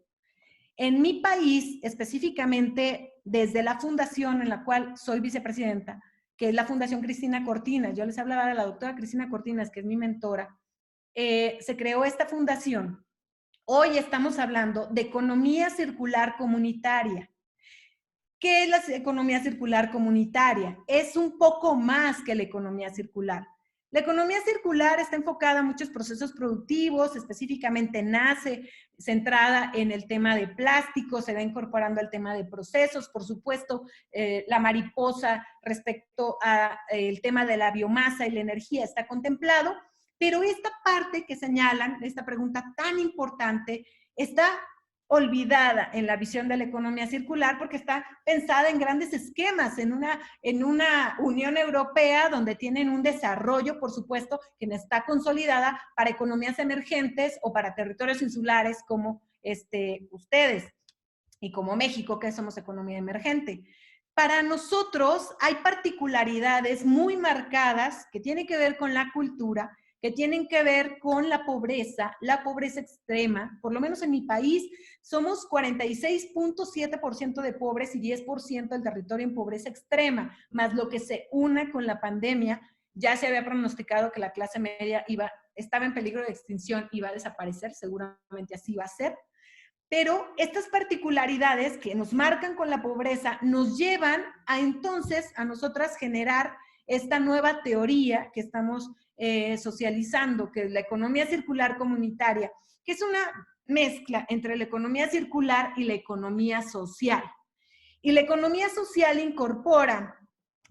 En mi país, específicamente desde la fundación en la cual soy vicepresidenta, que es la Fundación Cristina Cortinas, yo les hablaba de la doctora Cristina Cortinas, que es mi mentora, se creó esta fundación. Hoy estamos hablando de economía circular comunitaria. ¿Qué es la economía circular comunitaria? Es un poco más que la economía circular. La economía circular está enfocada a muchos procesos productivos, específicamente nace centrada en el tema de plástico, se va incorporando al tema de procesos, por supuesto, la mariposa respecto al tema de la biomasa y la energía está contemplado, pero esta parte que señalan, esta pregunta tan importante, está olvidada en la visión de la economía circular porque está pensada en grandes esquemas, en una Unión Europea donde tienen un desarrollo, por supuesto, que no está consolidada para economías emergentes o para territorios insulares como ustedes y como México, que somos economía emergente. Para nosotros hay particularidades muy marcadas que tienen que ver con la cultura, que tienen que ver con la pobreza extrema. Por lo menos en mi país somos 46.7% de pobres y 10% del territorio en pobreza extrema, más lo que se une con la pandemia. Ya se había pronosticado que la clase media estaba en peligro de extinción, iba a desaparecer, seguramente así va a ser. Pero estas particularidades que nos marcan con la pobreza nos llevan a entonces a nosotras generar esta nueva teoría que estamos socializando, que es la economía circular comunitaria, que es una mezcla entre la economía circular y la economía social. Y la economía social incorpora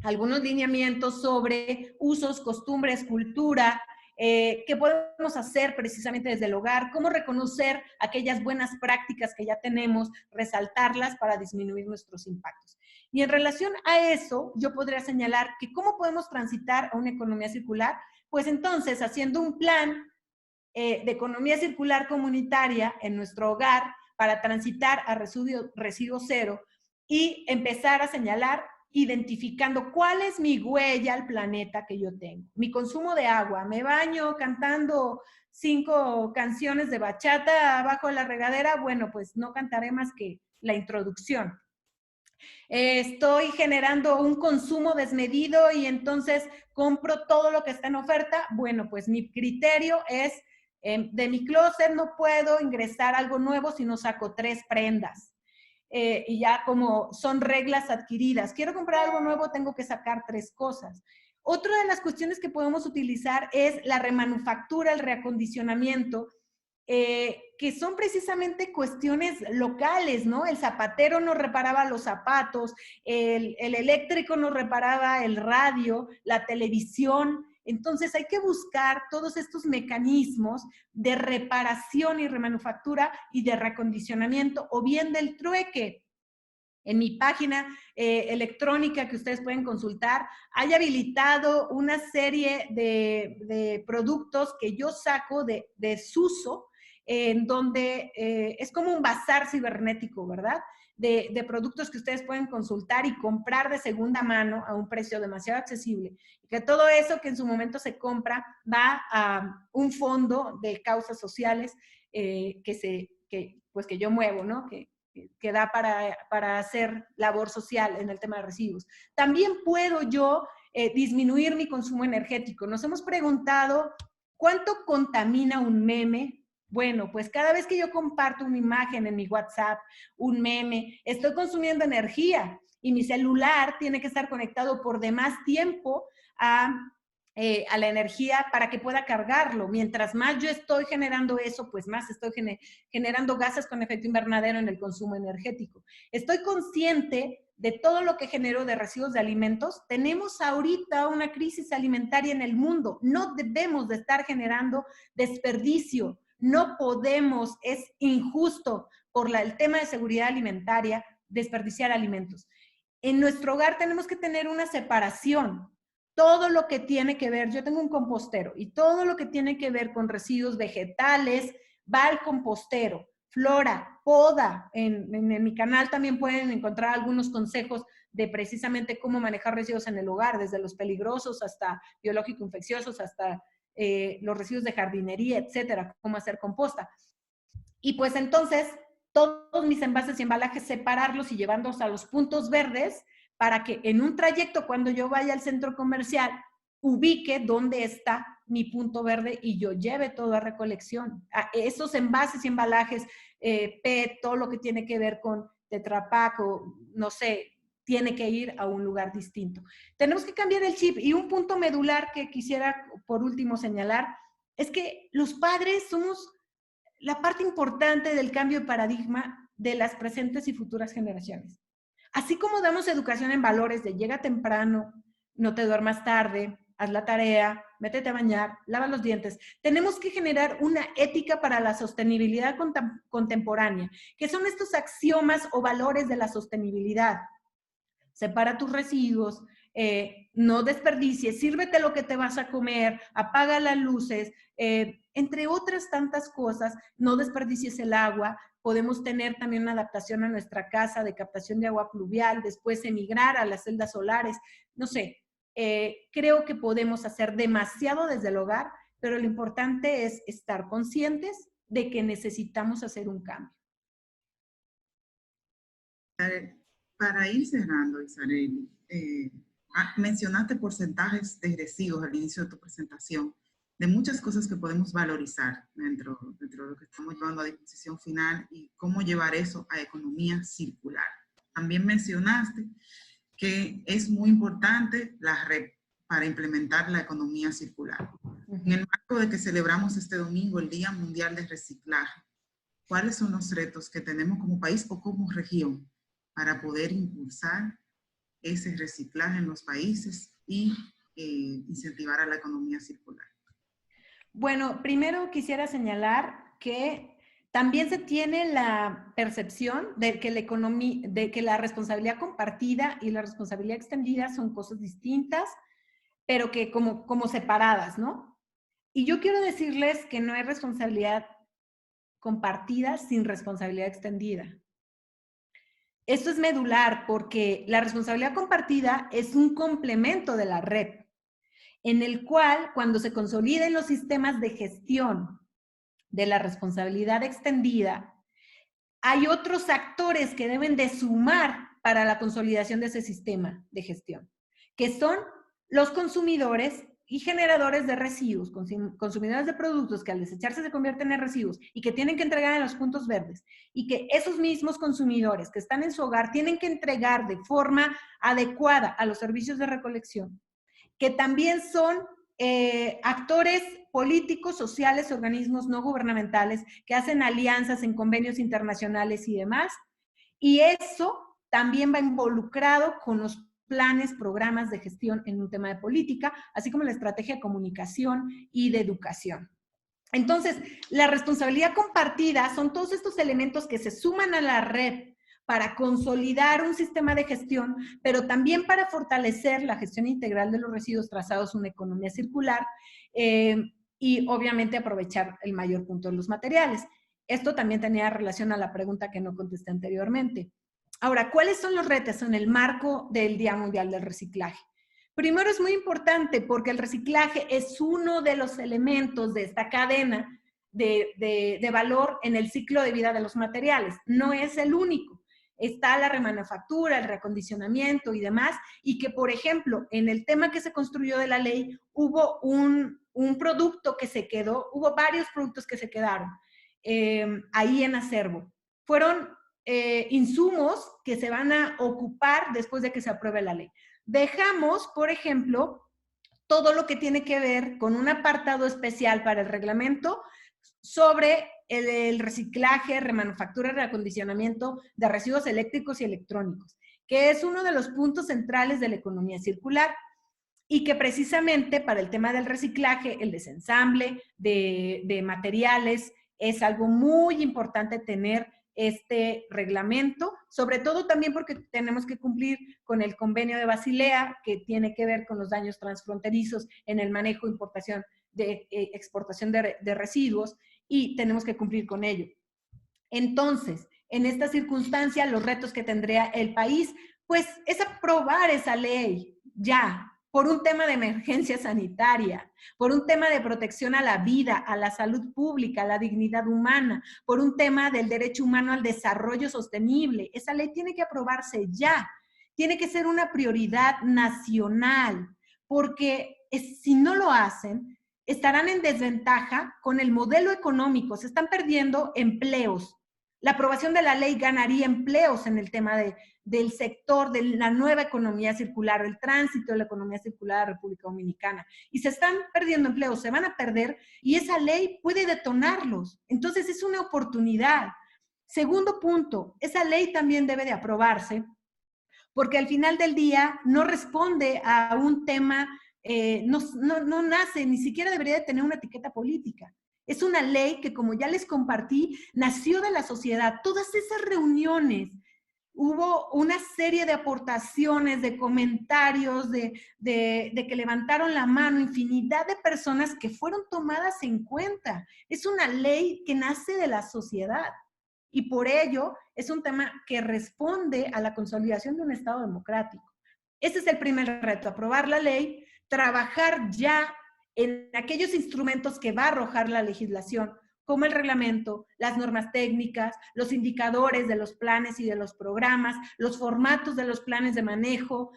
algunos lineamientos sobre usos, costumbres, cultura, qué podemos hacer precisamente desde el hogar, cómo reconocer aquellas buenas prácticas que ya tenemos, resaltarlas para disminuir nuestros impactos. Y en relación a eso, yo podría señalar que cómo podemos transitar a una economía circular, pues entonces haciendo un plan de economía circular comunitaria en nuestro hogar para transitar a residuo cero y empezar a señalar identificando cuál es mi huella al planeta que yo tengo. Mi consumo de agua, me baño cantando 5 canciones de bachata abajo de la regadera, bueno, pues no cantaré más que la introducción. Estoy generando un consumo desmedido y entonces compro todo lo que está en oferta. Bueno, pues mi criterio es, de mi closet no puedo ingresar algo nuevo si no saco 3 prendas. Y ya como son reglas adquiridas. Quiero comprar algo nuevo, tengo que sacar 3 cosas. Otra de las cuestiones que podemos utilizar es la remanufactura, el reacondicionamiento, que son precisamente cuestiones locales, ¿no? El zapatero nos reparaba los zapatos, el eléctrico nos reparaba el radio, la televisión. Entonces hay que buscar todos estos mecanismos de reparación y remanufactura y de reacondicionamiento o bien del trueque. En mi página electrónica que ustedes pueden consultar, hay habilitado una serie de productos que yo saco de desuso, en donde es como un bazar cibernético, ¿verdad? De productos que ustedes pueden consultar y comprar de segunda mano a un precio demasiado accesible. Y que todo eso que en su momento se compra va a un fondo de causas sociales que yo muevo, ¿no? Que da para hacer labor social en el tema de residuos. También puedo yo disminuir mi consumo energético. Nos hemos preguntado, ¿cuánto contamina un meme? Bueno, pues cada vez que yo comparto una imagen en mi WhatsApp, un meme, estoy consumiendo energía y mi celular tiene que estar conectado por demás tiempo a la energía para que pueda cargarlo. Mientras más yo estoy generando eso, pues más estoy generando gases con efecto invernadero en el consumo energético. Estoy consciente de todo lo que genero de residuos de alimentos. Tenemos ahorita una crisis alimentaria en el mundo. No debemos de estar generando desperdicio. No podemos, es injusto por el tema de seguridad alimentaria, desperdiciar alimentos. En nuestro hogar tenemos que tener una separación. Todo lo que tiene que ver, yo tengo un compostero y todo lo que tiene que ver con residuos vegetales va al compostero. Flora, poda, en mi canal también pueden encontrar algunos consejos de precisamente cómo manejar residuos en el hogar, desde los peligrosos hasta biológico-infecciosos, hasta los residuos de jardinería, etcétera, cómo hacer composta. Y pues entonces, todos mis envases y embalajes, separarlos y llevándolos a los puntos verdes, para que en un trayecto, cuando yo vaya al centro comercial, ubique dónde está mi punto verde y yo lleve todo a recolección. Esos envases y embalajes, PET, todo lo que tiene que ver con Tetra Pak o no sé, tiene que ir a un lugar distinto. Tenemos que cambiar el chip. Y un punto medular que quisiera por último señalar es que los padres somos la parte importante del cambio de paradigma de las presentes y futuras generaciones. Así como damos educación en valores de llega temprano, no te duermas tarde, haz la tarea, métete a bañar, lava los dientes, tenemos que generar una ética para la sostenibilidad contemporánea, que son estos axiomas o valores de la sostenibilidad. Separa tus residuos, no desperdicies, sírvete lo que te vas a comer, apaga las luces, entre otras tantas cosas, no desperdicies el agua. Podemos tener también una adaptación a nuestra casa de captación de agua pluvial, después emigrar a las celdas solares, no sé, creo que podemos hacer demasiado desde el hogar, pero lo importante es estar conscientes de que necesitamos hacer un cambio. Para ir cerrando, Isareli, mencionaste porcentajes de residuos al inicio de tu presentación, de muchas cosas que podemos valorizar dentro de lo que estamos llevando a disposición final y cómo llevar eso a economía circular. También mencionaste que es muy importante la red para implementar la economía circular. En el marco de que celebramos este domingo el Día Mundial de Reciclaje, ¿cuáles son los retos que tenemos como país o como región para poder impulsar ese reciclaje en los países y incentivar a la economía circular? Bueno, primero quisiera señalar que también se tiene la percepción de que la responsabilidad compartida y la responsabilidad extendida son cosas distintas, pero que como separadas, ¿no? Y yo quiero decirles que no hay responsabilidad compartida sin responsabilidad extendida. Esto es medular porque la responsabilidad compartida es un complemento de la red, en el cual, cuando se consoliden los sistemas de gestión de la responsabilidad extendida, hay otros actores que deben de sumar para la consolidación de ese sistema de gestión, que son los consumidores y generadores de residuos, consumidores de productos que al desecharse se convierten en residuos y que tienen que entregar en los puntos verdes, y que esos mismos consumidores que están en su hogar tienen que entregar de forma adecuada a los servicios de recolección, que también son actores políticos, sociales, organismos no gubernamentales que hacen alianzas en convenios internacionales y demás. Y eso también va involucrado con los planes, programas de gestión en un tema de política, así como la estrategia de comunicación y de educación. Entonces, la responsabilidad compartida son todos estos elementos que se suman a la red para consolidar un sistema de gestión, pero también para fortalecer la gestión integral de los residuos trazados a una economía circular y obviamente aprovechar el mayor punto de los materiales. Esto también tenía relación a la pregunta que no contesté anteriormente. Ahora, ¿cuáles son los retos en el marco del Día Mundial del Reciclaje? Primero, es muy importante porque el reciclaje es uno de los elementos de esta cadena de valor en el ciclo de vida de los materiales. No es el único. Está la remanufactura, el reacondicionamiento y demás, y que, por ejemplo, en el tema que se construyó de la ley, hubo un producto que se quedó, hubo varios productos que se quedaron ahí en acervo. Fueron insumos que se van a ocupar después de que se apruebe la ley. Dejamos, por ejemplo, todo lo que tiene que ver con un apartado especial para el reglamento sobre el reciclaje, remanufactura y reacondicionamiento de residuos eléctricos y electrónicos, que es uno de los puntos centrales de la economía circular y que precisamente para el tema del reciclaje, el desensamble de materiales, es algo muy importante tener este reglamento, sobre todo también porque tenemos que cumplir con el convenio de Basilea, que tiene que ver con los daños transfronterizos en el manejo, importación, exportación de residuos, y tenemos que cumplir con ello. Entonces, en esta circunstancia, los retos que tendría el país, pues es aprobar esa ley ya, por un tema de emergencia sanitaria, por un tema de protección a la vida, a la salud pública, a la dignidad humana, por un tema del derecho humano al desarrollo sostenible. Esa ley tiene que aprobarse ya, tiene que ser una prioridad nacional, porque si no lo hacen, estarán en desventaja con el modelo económico, se están perdiendo empleos. La aprobación de la ley ganaría empleos en el tema del sector de la nueva economía circular, el tránsito de la economía circular de la República Dominicana. Y se están perdiendo empleos, se van a perder y esa ley puede detonarlos. Entonces es una oportunidad. Segundo punto, esa ley también debe de aprobarse porque al final del día no responde a un tema, no nace, ni siquiera debería de tener una etiqueta política. Es una ley que, como ya les compartí, nació de la sociedad. Todas esas reuniones, hubo una serie de aportaciones, de comentarios, de que levantaron la mano, infinidad de personas que fueron tomadas en cuenta. Es una ley que nace de la sociedad. Y por ello es un tema que responde a la consolidación de un Estado democrático. Ese es el primer reto, aprobar la ley, trabajar ya en aquellos instrumentos que va a arrojar la legislación, como el reglamento, las normas técnicas, los indicadores de los planes y de los programas, los formatos de los planes de manejo,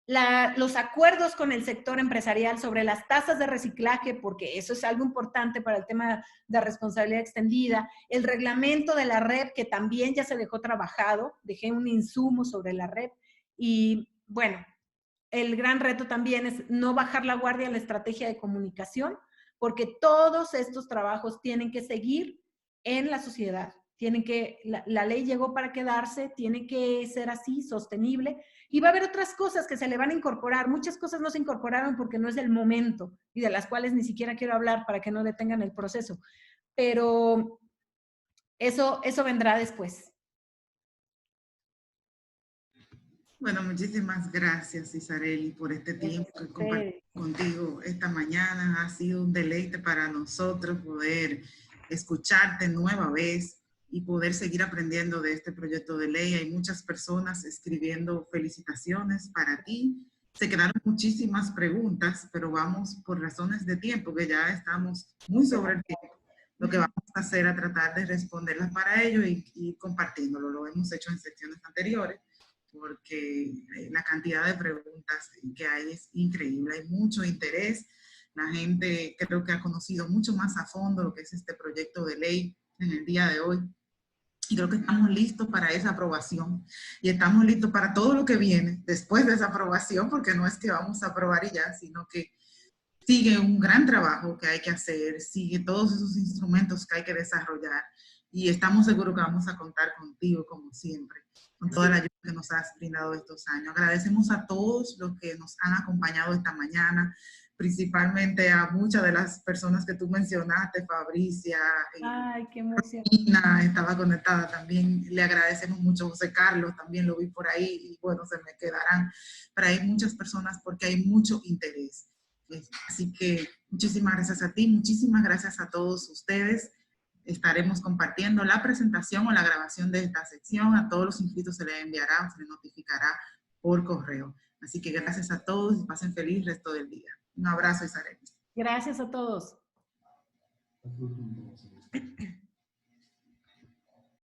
los acuerdos con el sector empresarial sobre las tasas de reciclaje, porque eso es algo importante para el tema de responsabilidad extendida, el reglamento de la red, que también ya se dejó trabajado, dejé un insumo sobre la red, y bueno, el gran reto también es no bajar la guardia en la estrategia de comunicación, porque todos estos trabajos tienen que seguir en la sociedad, La ley llegó para quedarse, tiene que ser así, sostenible, y va a haber otras cosas que se le van a incorporar. Muchas cosas no se incorporaron porque no es el momento, y de las cuales ni siquiera quiero hablar para que no detengan el proceso. Pero eso vendrá después. Bueno, muchísimas gracias, Isarely, por este tiempo que compartí contigo esta mañana. Ha sido un deleite para nosotros poder escucharte nueva vez y poder seguir aprendiendo de este proyecto de ley. Hay muchas personas escribiendo felicitaciones para ti. Se quedaron muchísimas preguntas, pero vamos por razones de tiempo, que ya estamos muy sobre el tiempo. Lo que vamos a hacer es tratar de responderlas para ello y compartiéndolo. Lo hemos hecho en secciones anteriores, porque la cantidad de preguntas que hay es increíble, hay mucho interés, la gente creo que ha conocido mucho más a fondo lo que es este proyecto de ley en el día de hoy, y creo que estamos listos para esa aprobación, y estamos listos para todo lo que viene después de esa aprobación, porque no es que vamos a aprobar y ya, sino que sigue un gran trabajo que hay que hacer, sigue todos esos instrumentos que hay que desarrollar, y estamos seguros que vamos a contar contigo como siempre, con toda la ayuda que nos has brindado estos años. Agradecemos a todos los que nos han acompañado esta mañana, principalmente a muchas de las personas que tú mencionaste, Fabricia, Ay, qué emoción. Ina estaba conectada también, le agradecemos mucho a José Carlos, también lo vi por ahí, y bueno, se me quedarán, pero hay muchas personas porque hay mucho interés. Así que muchísimas gracias a ti, muchísimas gracias a todos ustedes. Estaremos compartiendo la presentación o la grabación de esta sección. A todos los inscritos se les enviará o se les notificará por correo. Así que gracias a todos y pasen feliz resto del día. Un abrazo, Isarely. Gracias a todos.